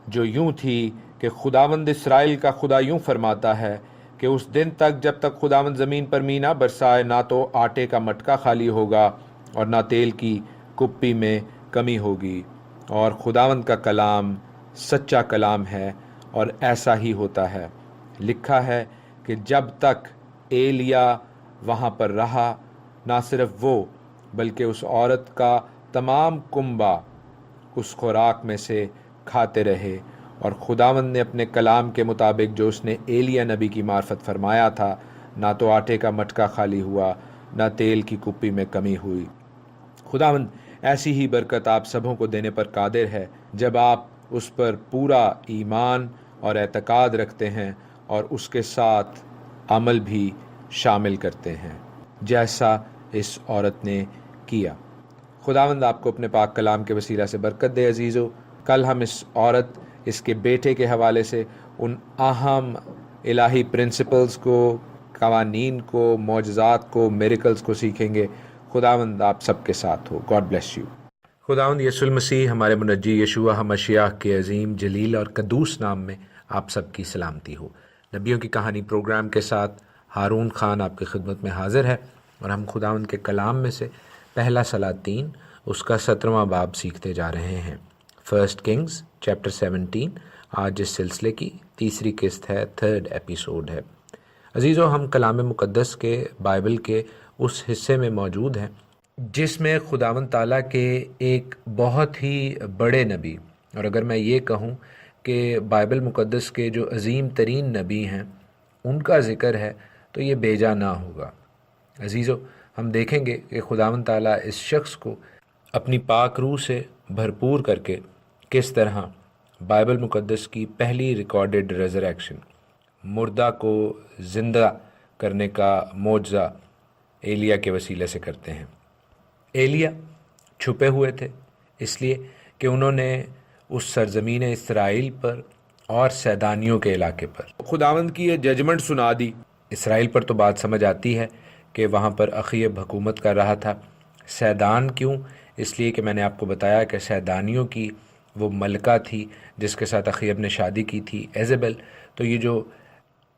جو یوں تھی کہ خداوند اسرائیل کا خدا یوں فرماتا ہے کہ اس دن تک جب تک خداوند زمین پر می نہ برسائے، نہ تو آٹے کا مٹکا خالی ہوگا اور نہ تیل کی کپی میں کمی ہوگی۔ اور خداوند کا کلام سچا کلام ہے اور ایسا ہی ہوتا ہے۔ لکھا ہے کہ جب تک ایلیا وہاں پر رہا، نہ صرف وہ بلکہ اس عورت کا تمام کنبہ اس خوراک میں سے کھاتے رہے، اور خداوند نے اپنے کلام کے مطابق جو اس نے ایلیا نبی کی معرفت فرمایا تھا، نہ تو آٹے کا مٹکا خالی ہوا، نہ تیل کی کپی میں کمی ہوئی۔ خداوند ایسی ہی برکت آپ سبوں کو دینے پر قادر ہے جب آپ اس پر پورا ایمان اور اعتقاد رکھتے ہیں اور اس کے ساتھ عمل بھی شامل کرتے ہیں، جیسا اس عورت نے کیا۔ خداوند آپ کو اپنے پاک کلام کے وسیلہ سے برکت دے۔ عزیزو، کل ہم اس عورت، اس کے بیٹے کے حوالے سے ان اہم الہی پرنسپلز کو، قوانین کو، معجزات کو، میریکلز کو سیکھیں گے۔ خداوند آپ سب کے ساتھ ہو۔ God bless you. خداوند یسوع المسیح ہمارے منجی یشوع ہمشیاہ کے عظیم، جلیل اور قدوس نام میں آپ سب کی سلامتی ہو۔ نبیوں کی کہانی پروگرام کے ساتھ ہارون خان آپ کی خدمت میں حاضر ہے، اور ہم خداوند کے کلام میں سے پہلا سلاطین اس کا 17واں باب سیکھتے جا رہے ہیں۔ فرسٹ کنگز چیپٹر 17 آج اس سلسلے کی تیسری قسط ہے، 3rd ایپیسوڈ ہے۔ عزیزو، ہم کلام مقدس کے، بائبل کے اس حصے میں موجود ہیں جس میں خداوند تعالیٰ کے ایک بہت ہی بڑے نبی، اور اگر میں یہ کہوں کہ بائبل مقدس کے جو عظیم ترین نبی ہیں ان کا ذکر ہے تو یہ بے جا نہ ہوگا۔ عزیزو، ہم دیکھیں گے کہ خداوند تعالیٰ اس شخص کو اپنی پاک روح سے بھرپور کر کے کس طرح بائبل مقدس کی پہلی ریکارڈڈ ریزریکشن، مردہ کو زندہ کرنے کا معجزہ ایلیا کے وسیلے سے کرتے ہیں۔ ایلیا چھپے ہوئے تھے اس لیے کہ انہوں نے اس سرزمین اسرائیل پر اور سیدانیوں کے علاقے پر خداوند کی یہ ججمنٹ سنا دی۔ اسرائیل پر تو بات سمجھ آتی ہے کہ وہاں پر اخیب حکومت کر رہا تھا۔ سیدان کیوں؟ اس لیے کہ میں نے آپ کو بتایا کہ سیدانیوں کی وہ ملکہ تھی جس کے ساتھ اخیب نے شادی کی تھی، ایزبل۔ تو یہ جو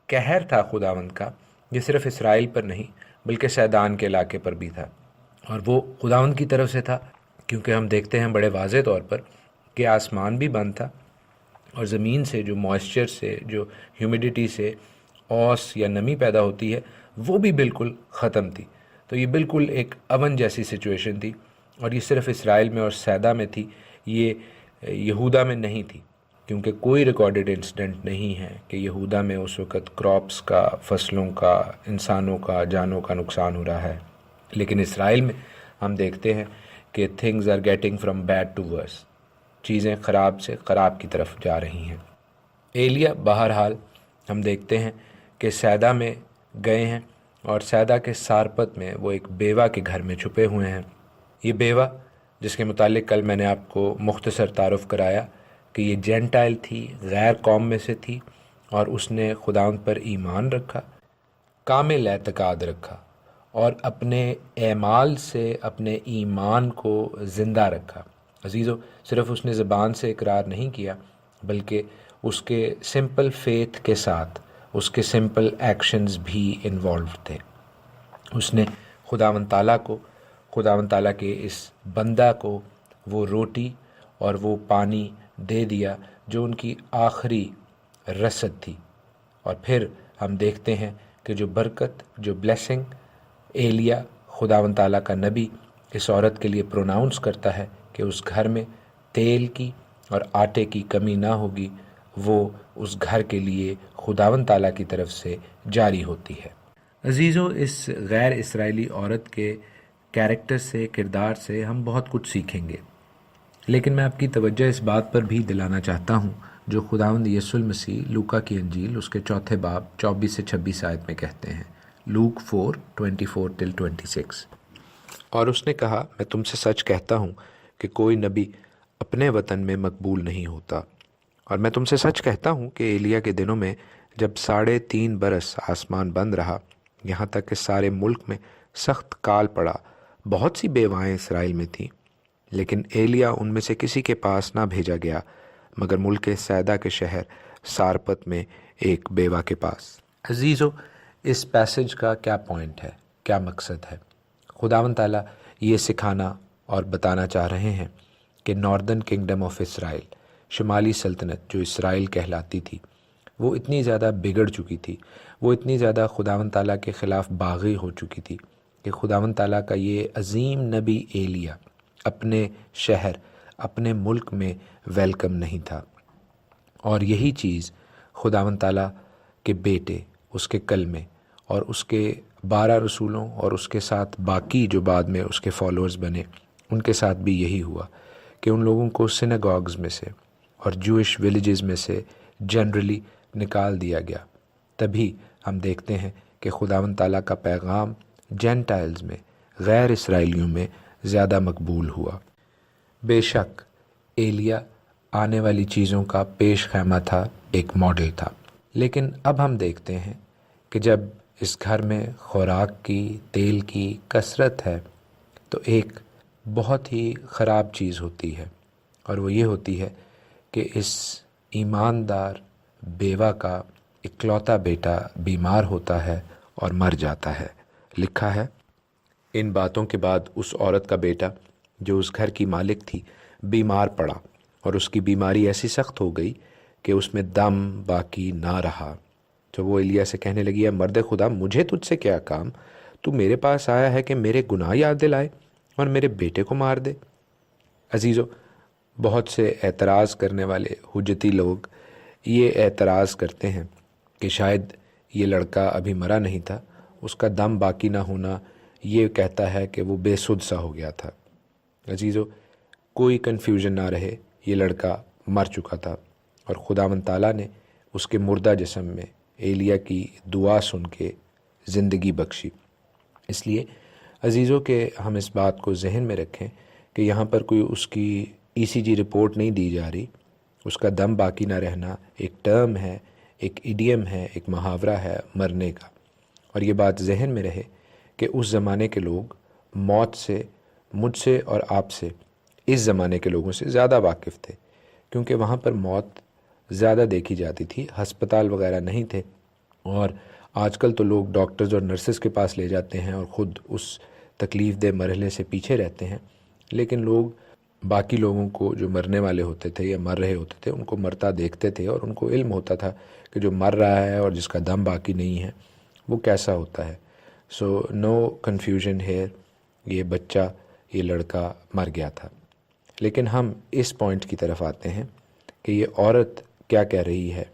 قہر تھا خداوند کا، یہ صرف اسرائیل پر نہیں بلکہ سیدان کے علاقے پر بھی تھا، اور وہ خداوند کی طرف سے تھا، کیونکہ ہم دیکھتے ہیں بڑے واضح طور پر کہ آسمان بھی بند تھا اور زمین سے جو موئسچر سے، جو ہیومیڈیٹی سے اوس یا نمی پیدا ہوتی ہے وہ بھی بالکل ختم تھی۔ تو یہ بالکل ایک اوون جیسی سچویشن تھی، اور یہ صرف اسرائیل میں اور سیدا میں تھی، یہ یہودا میں نہیں تھی، کیونکہ کوئی ریکارڈڈ انسیڈنٹ نہیں ہے کہ یہودا میں اس وقت کراپس کا، فصلوں کا، انسانوں کا، جانوں کا نقصان ہو رہا ہے۔ لیکن اسرائیل میں ہم دیکھتے ہیں کہ things are getting from bad to worse, چیزیں خراب سے خراب کی طرف جا رہی ہیں۔ ایلیا بہرحال ہم دیکھتے ہیں کہ سیدا میں گئے ہیں، اور سیدا کے سارپت میں وہ ایک بیوہ کے گھر میں چھپے ہوئے ہیں۔ یہ بیوہ، جس کے متعلق کل میں نے آپ کو مختصر تعارف کرایا کہ یہ جینٹائل تھی، غیر قوم میں سے تھی، اور اس نے خداوند پر ایمان رکھا، کامل اعتقاد رکھا، اور اپنے اعمال سے اپنے ایمان کو زندہ رکھا۔ عزیزو، صرف اس نے زبان سے اقرار نہیں کیا، بلکہ اس کے سمپل فیتھ کے ساتھ اس کے سمپل ایکشنز بھی انوالوڈ تھے۔ اس نے خداوند تعالیٰ کو، خداوند تعالیٰ کے اس بندہ کو وہ روٹی اور وہ پانی دے دیا جو ان کی آخری رسد تھی۔ اور پھر ہم دیکھتے ہیں کہ جو برکت، جو بلیسنگ ایلیا خداوند تعالیٰ کا نبی اس عورت کے لیے پروناؤنس کرتا ہے کہ اس گھر میں تیل کی اور آٹے کی کمی نہ ہوگی، وہ اس گھر کے لیے خداوند تعالیٰ کی طرف سے جاری ہوتی ہے۔ عزیزو، اس غیر اسرائیلی عورت کے کیریکٹر سے، کردار سے ہم بہت کچھ سیکھیں گے، لیکن میں آپ کی توجہ اس بات پر بھی دلانا چاہتا ہوں جو خداوند یسوع المسیح لوکا کی انجیل اس کے 4 باب 24 سے 26 آیت میں کہتے ہیں، لوک 4:24-26۔ اور اس نے کہا، میں تم سے سچ کہتا ہوں کہ کوئی نبی اپنے وطن میں مقبول نہیں ہوتا، اور میں تم سے سچ کہتا ہوں کہ ایلیا کے دنوں میں جب 3.5 برس آسمان بند رہا، یہاں تک کہ سارے ملک میں سخت کال پڑا، بہت سی بیوائیں اسرائیل میں تھیں، لیکن ایلیا ان میں سے کسی کے پاس نہ بھیجا گیا مگر ملک سیدا کے شہر سارپت میں ایک بیوہ کے پاس۔ عزیزو، اس پیسج کا کیا پوائنٹ ہے، کیا مقصد ہے؟ خداوند تعالیٰ یہ سکھانا اور بتانا چاہ رہے ہیں کہ ناردرن کنگڈم آف اسرائیل، شمالی سلطنت جو اسرائیل کہلاتی تھی، وہ اتنی زیادہ بگڑ چکی تھی، وہ اتنی زیادہ خداوند تعالیٰ کے خلاف باغی ہو چکی تھی کہ خداوند تعالیٰ کا یہ عظیم نبی ایلیا اپنے شہر، اپنے ملک میں ویلکم نہیں تھا۔ اور یہی چیز خداوند تعالیٰ کے بیٹے، اس کے کلمے اور اس کے 12 رسولوں اور اس کے ساتھ باقی جو بعد میں اس کے فالوورز بنے، ان کے ساتھ بھی یہی ہوا کہ ان لوگوں کو سیناگوگز میں سے اور جوئش ولیجز میں سے جنرلی نکال دیا گیا۔ تبھی ہم دیکھتے ہیں کہ خداوند تعالیٰ کا پیغام جینٹائلز میں، غیر اسرائیلیوں میں زیادہ مقبول ہوا۔ بے شک ایلیا آنے والی چیزوں کا پیش خیمہ تھا، ایک ماڈل تھا، لیکن اب ہم دیکھتے ہیں کہ جب اس گھر میں خوراک کی، تیل کی کثرت ہے تو ایک بہت ہی خراب چیز ہوتی ہے، اور وہ یہ ہوتی ہے کہ اس ایماندار بیوہ کا اکلوتا بیٹا بیمار ہوتا ہے اور مر جاتا ہے۔ لکھا ہے، ان باتوں کے بعد اس عورت کا بیٹا جو اس گھر کی مالک تھی بیمار پڑا، اور اس کی بیماری ایسی سخت ہو گئی کہ اس میں دم باقی نہ رہا۔ تو وہ ایلیا سے کہنے لگی، اے مرد خدا، مجھے تجھ سے کیا کام؟ تو میرے پاس آیا ہے کہ میرے گناہ یاد دلائے اور میرے بیٹے کو مار دے۔ عزیزو، بہت سے اعتراض کرنے والے حجتی لوگ یہ اعتراض کرتے ہیں کہ شاید یہ لڑکا ابھی مرا نہیں تھا، اس کا دم باقی نہ ہونا یہ کہتا ہے کہ وہ بے سدھ سا ہو گیا تھا۔ عزیزو، کوئی کنفیوژن نہ رہے، یہ لڑکا مر چکا تھا، اور خداوند تعالیٰ نے اس کے مردہ جسم میں ایلیا کی دعا سن کے زندگی بخشی۔ اس لیے عزیزو کہ ہم اس بات کو ذہن میں رکھیں کہ یہاں پر کوئی اس کی ECG رپورٹ نہیں دی جا رہی، اس کا دم باقی نہ رہنا ایک ٹرم ہے، ایک ایڈیم ہے، ایک محاورہ ہے مرنے کا۔ اور یہ بات ذہن میں رہے کہ اس زمانے کے لوگ موت سے مجھ سے اور آپ سے، اس زمانے کے لوگوں سے زیادہ واقف تھے، کیونکہ وہاں پر موت زیادہ دیکھی جاتی تھی، ہسپتال وغیرہ نہیں تھے، اور آج کل تو لوگ ڈاکٹرز اور نرسز کے پاس لے جاتے ہیں اور خود اس تکلیف دہ مرحلے سے پیچھے رہتے ہیں، لیکن لوگ باقی لوگوں کو جو مرنے والے ہوتے تھے یا مر رہے ہوتے تھے ان کو مرتا دیکھتے تھے، اور ان کو علم ہوتا تھا کہ جو مر رہا ہے اور جس کا دم باقی نہیں ہے وہ کیسا ہوتا ہے۔ سو نو کنفیوژن ہیئر، یہ بچہ یہ لڑکا مر گیا تھا۔ لیکن ہم اس پوائنٹ کی طرف آتے ہیں کہ یہ عورت کیا کہہ رہی ہے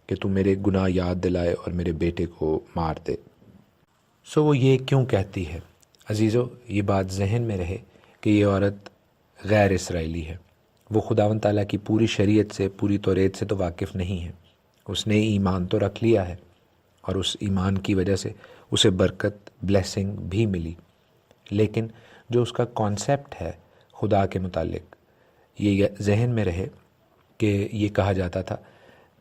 کہ تو میرے گناہ یاد دلائے اور میرے بیٹے کو مار دے۔ وہ یہ کیوں کہتی ہے؟ عزیزو، یہ بات ذہن میں رہے کہ یہ عورت غیر اسرائیلی ہے، وہ خداوند تعالیٰ کی پوری شریعت سے، پوری توریت سے تو واقف نہیں ہے۔ اس نے ایمان تو رکھ لیا ہے اور اس ایمان کی وجہ سے اسے برکت، بلیسنگ بھی ملی، لیکن جو اس کا کانسیپٹ ہے خدا کے متعلق، یہ ذہن میں رہے کہ یہ کہا جاتا تھا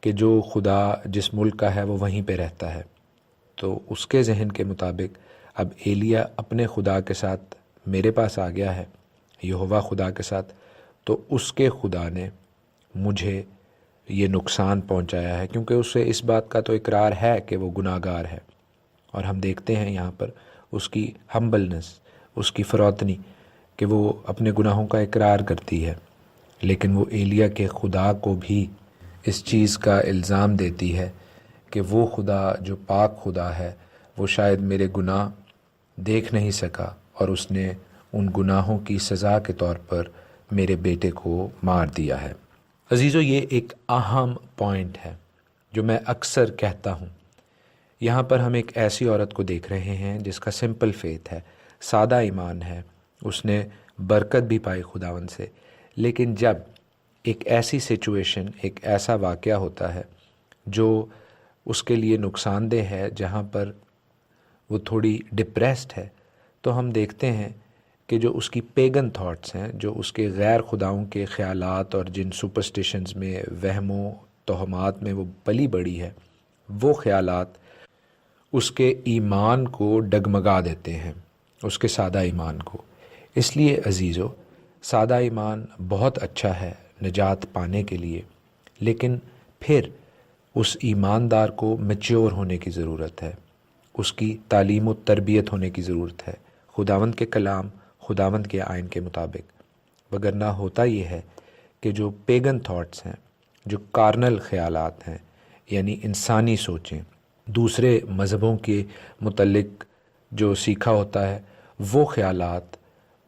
کہ جو خدا جس ملک کا ہے وہ وہیں پہ رہتا ہے، تو اس کے ذہن کے مطابق اب ایلیا اپنے خدا کے ساتھ میرے پاس آ گیا ہے، یہوہ خدا کے ساتھ، تو اس کے خدا نے مجھے یہ نقصان پہنچایا ہے، کیونکہ اسے اس بات کا تو اقرار ہے کہ وہ گناہ گار ہے۔ اور ہم دیکھتے ہیں یہاں پر اس کی ہمبلنس، اس کی فروتنی، کہ وہ اپنے گناہوں کا اقرار کرتی ہے، لیکن وہ ایلیا کے خدا کو بھی اس چیز کا الزام دیتی ہے کہ وہ خدا جو پاک خدا ہے وہ شاید میرے گناہ دیکھ نہیں سکا اور اس نے ان گناہوں کی سزا کے طور پر میرے بیٹے کو مار دیا ہے۔ عزیزو، یہ ایک اہم پوائنٹ ہے جو میں اکثر کہتا ہوں۔ یہاں پر ہم ایک ایسی عورت کو دیکھ رہے ہیں جس کا سمپل فیتھ ہے، سادہ ایمان ہے، اس نے برکت بھی پائی خداوند سے، لیکن جب ایک ایسی سچویشن، ایک ایسا واقعہ ہوتا ہے جو اس کے لیے نقصان دہ ہے، جہاں پر وہ تھوڑی ڈپریسڈ ہے، تو ہم دیکھتے ہیں کہ جو اس کی پیگن تھاٹس ہیں، جو اس کے غیر خداؤں کے خیالات اور جن سپرسٹیشنز میں، وہموں، توہمات میں وہ پلی بڑی ہے، وہ خیالات اس کے ایمان کو ڈگمگا دیتے ہیں، اس کے سادہ ایمان کو۔ اس لیے عزیزو، سادہ ایمان بہت اچھا ہے نجات پانے کے لیے، لیکن پھر اس ایماندار کو میچور ہونے کی ضرورت ہے، اس کی تعلیم و تربیت ہونے کی ضرورت ہے، خداوند کے کلام، خداوند کے آئین کے مطابق۔ وگرنہ ہوتا یہ ہے کہ جو پیگن تھاٹس ہیں، جو کارنل خیالات ہیں، یعنی انسانی سوچیں، دوسرے مذہبوں کے متعلق جو سیکھا ہوتا ہے، وہ خیالات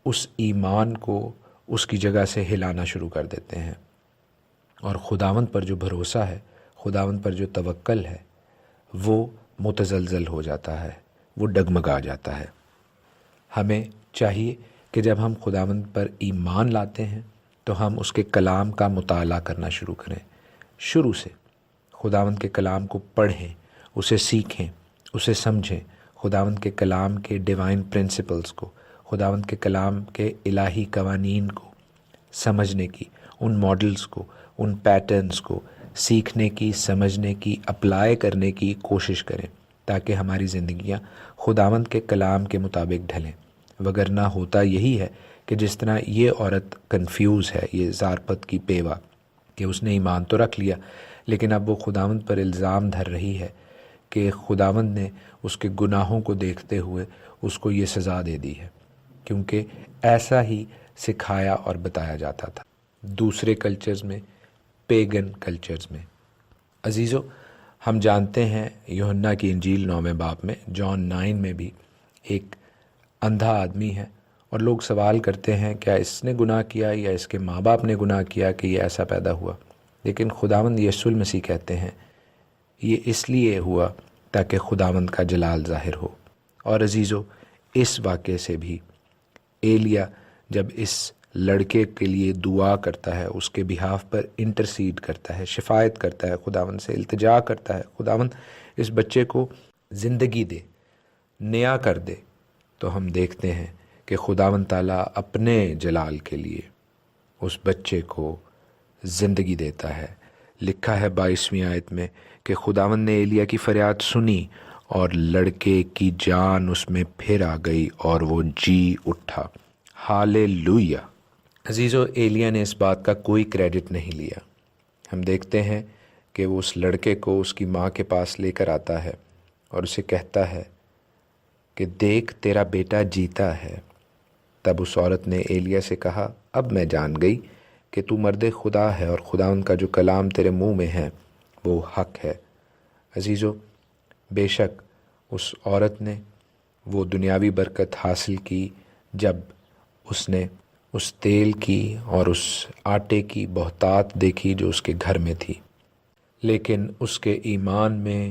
اس ایمان کو اس کی جگہ سے ہلانا شروع کر دیتے ہیں، اور خداوند پر جو بھروسہ ہے، خداوند پر جو توکل ہے، وہ متزلزل ہو جاتا ہے، وہ ڈگمگا جاتا ہے۔ ہمیں چاہیے کہ جب ہم خداوند پر ایمان لاتے ہیں تو ہم اس کے کلام کا مطالعہ کرنا شروع کریں، شروع سے خداوند کے کلام کو پڑھیں، اسے سیکھیں، اسے سمجھیں، خداوند کے کلام کے ڈیوائن پرنسپلز کو، خداوند کے کلام کے الہی قوانین کو سمجھنے کی، ان ماڈلز کو، ان پیٹرنز کو سیکھنے کی، سمجھنے کی، اپلائی کرنے کی کوشش کریں، تاکہ ہماری زندگیاں خداوند کے کلام کے مطابق ڈھلیں۔ وگرنہ ہوتا یہی ہے کہ جس طرح یہ عورت کنفیوز ہے، یہ زارپت کی بیوہ، کہ اس نے ایمان تو رکھ لیا، لیکن اب وہ خداوند پر الزام دھر رہی ہے کہ خداوند نے اس کے گناہوں کو دیکھتے ہوئے اس کو یہ سزا دے دی ہے، کیونکہ ایسا ہی سکھایا اور بتایا جاتا تھا دوسرے کلچرز میں، پیگن کلچرز میں۔ عزیزو، ہم جانتے ہیں یوحنا کی انجیل 9 باب میں، جان 9 میں بھی ایک اندھا آدمی ہے، اور لوگ سوال کرتے ہیں کیا اس نے گناہ کیا یا اس کے ماں باپ نے گناہ کیا کہ یہ ایسا پیدا ہوا؟ لیکن خداوند یسوع المسیح کہتے ہیں یہ اس لیے ہوا تاکہ خداوند کا جلال ظاہر ہو۔ اور عزیزو، اس واقعے سے بھی ایلیا جب اس لڑکے کے لیے دعا کرتا ہے، اس کے بہاف پر انٹرسیڈ کرتا ہے، شفاعت کرتا ہے، خداوند سے التجا کرتا ہے، خداوند اس بچے کو زندگی دے، نیا کر دے، تو ہم دیکھتے ہیں کہ خداوند تعالیٰ اپنے جلال کے لیے اس بچے کو زندگی دیتا ہے۔ لکھا ہے 22ویں آیت میں کہ خداوند نے ایلیا کی فریاد سنی اور لڑکے کی جان اس میں پھر آ گئی اور وہ جی اٹھا۔ ہالےلویا! عزیزو، ایلیا نے اس بات کا کوئی کریڈٹ نہیں لیا۔ ہم دیکھتے ہیں کہ وہ اس لڑکے کو اس کی ماں کے پاس لے کر آتا ہے اور اسے کہتا ہے کہ دیکھ تیرا بیٹا جیتا ہے۔ تب اس عورت نے ایلیا سے کہا، اب میں جان گئی کہ تو مرد خدا ہے اور خداوند کا جو کلام تیرے منہ میں ہے وہ حق ہے۔ عزیزو، بے شک اس عورت نے وہ دنیاوی برکت حاصل کی جب اس نے اس تیل کی اور اس آٹے کی بہتات دیکھی جو اس کے گھر میں تھی، لیکن اس کے ایمان میں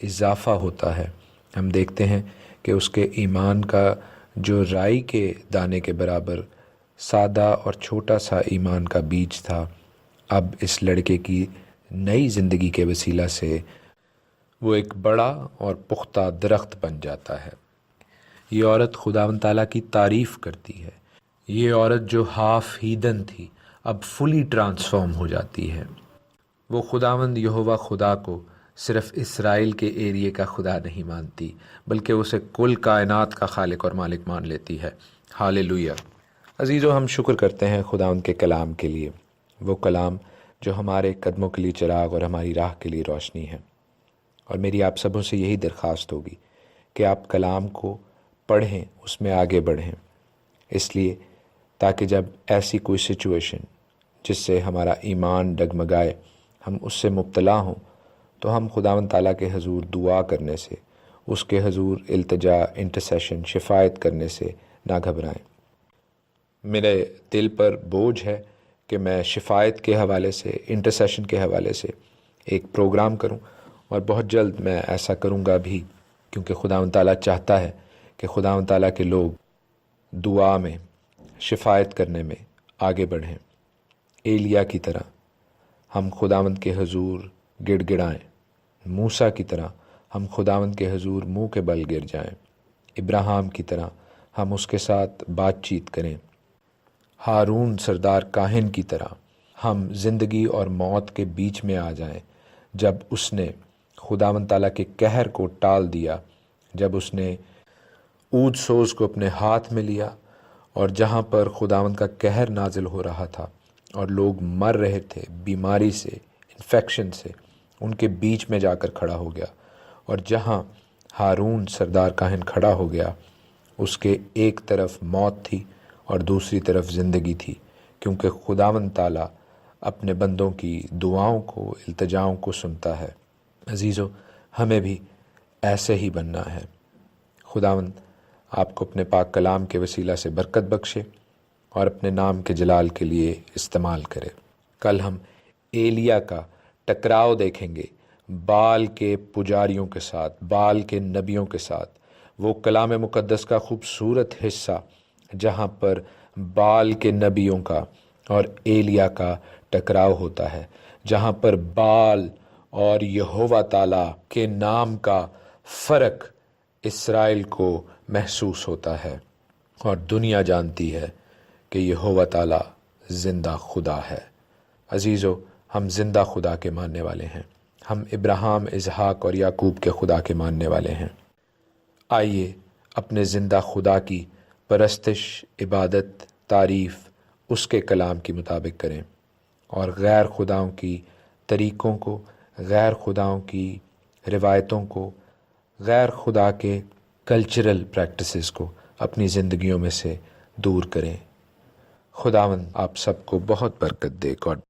اضافہ ہوتا ہے۔ ہم دیکھتے ہیں کہ اس کے ایمان کا جو رائی کے دانے کے برابر سادہ اور چھوٹا سا ایمان کا بیج تھا، اب اس لڑکے کی نئی زندگی کے وسیلہ سے وہ ایک بڑا اور پختہ درخت بن جاتا ہے۔ یہ عورت خداوند تعالیٰ کی تعریف کرتی ہے۔ یہ عورت جو ہاف ہیدن تھی اب فلی ٹرانسفارم ہو جاتی ہے۔ وہ خداوند یہوہ خدا کو صرف اسرائیل کے ایریے کا خدا نہیں مانتی، بلکہ اسے کل کائنات کا خالق اور مالک مان لیتی ہے۔ ہاللویہ۔ عزیزو، ہم شکر کرتے ہیں خداوند کے کلام کے لیے، وہ کلام جو ہمارے قدموں کے لیے چراغ اور ہماری راہ کے لیے روشنی ہے۔ اور میری آپ سبوں سے یہی درخواست ہوگی کہ آپ کلام کو پڑھیں، اس میں آگے بڑھیں، اس لیے تاکہ جب ایسی کوئی سچویشن جس سے ہمارا ایمان ڈگمگائے ہم اس سے مبتلا ہوں تو ہم خداوند تعالیٰ کے حضور دعا کرنے سے، اس کے حضور التجا، انٹرسیشن، شفاعت کرنے سے نہ گھبرائیں۔ میرے دل پر بوجھ ہے کہ میں شفاعت کے حوالے سے، انٹرسیشن کے حوالے سے ایک پروگرام کروں، اور بہت جلد میں ایسا کروں گا بھی، کیونکہ خداوند تعالیٰ چاہتا ہے کہ خداوند تعالیٰ کے لوگ دعا میں، شفاعت کرنے میں آگے بڑھیں۔ ایلیا کی طرح ہم خداوند کے حضور گڑ گڑائیں، موسیٰ کی طرح ہم خداوند کے حضور منہ کے بل گر جائیں، ابراہیم کی طرح ہم اس کے ساتھ بات چیت کریں، ہارون سردار کاہن کی طرح ہم زندگی اور موت کے بیچ میں آ جائیں۔ جب اس نے خداوند تعالیٰ کے قہر کو ٹال دیا، جب اس نے اود سوز کو اپنے ہاتھ میں لیا، اور جہاں پر خداوند کا قہر نازل ہو رہا تھا اور لوگ مر رہے تھے بیماری سے، انفیکشن سے، ان کے بیچ میں جا کر کھڑا ہو گیا، اور جہاں ہارون سردار کاہن کھڑا ہو گیا، اس کے ایک طرف موت تھی اور دوسری طرف زندگی تھی، کیونکہ خداوند تعالیٰ اپنے بندوں کی دعاؤں کو، التجاؤں کو سنتا ہے۔ عزیزو، ہمیں بھی ایسے ہی بننا ہے۔ خداوند آپ کو اپنے پاک کلام کے وسیلہ سے برکت بخشے اور اپنے نام کے جلال کے لیے استعمال کرے۔ کل ہم ایلیا کا ٹکراؤ دیکھیں گے بال کے پجاریوں کے ساتھ، بال کے نبیوں کے ساتھ، وہ کلام مقدس کا خوبصورت حصہ جہاں پر بال کے نبیوں کا اور ایلیا کا ٹکراؤ ہوتا ہے، جہاں پر بال اور یہوہ تعالیٰ کے نام کا فرق اسرائیل کو محسوس ہوتا ہے، اور دنیا جانتی ہے کہ یہوہ تعالیٰ زندہ خدا ہے۔ عزیزو، ہم زندہ خدا کے ماننے والے ہیں، ہم ابراہیم، اسحاق اور یعقوب کے خدا کے ماننے والے ہیں۔ آئیے اپنے زندہ خدا کی پرستش، عبادت، تعریف اس کے کلام کے مطابق کریں، اور غیر خداؤں کی طریقوں کو، غیر خداؤں کی روایتوں کو، غیر خدا کے کلچرل پریکٹسز کو اپنی زندگیوں میں سے دور کریں۔ خداوند آپ سب کو بہت برکت دے۔ گاڈ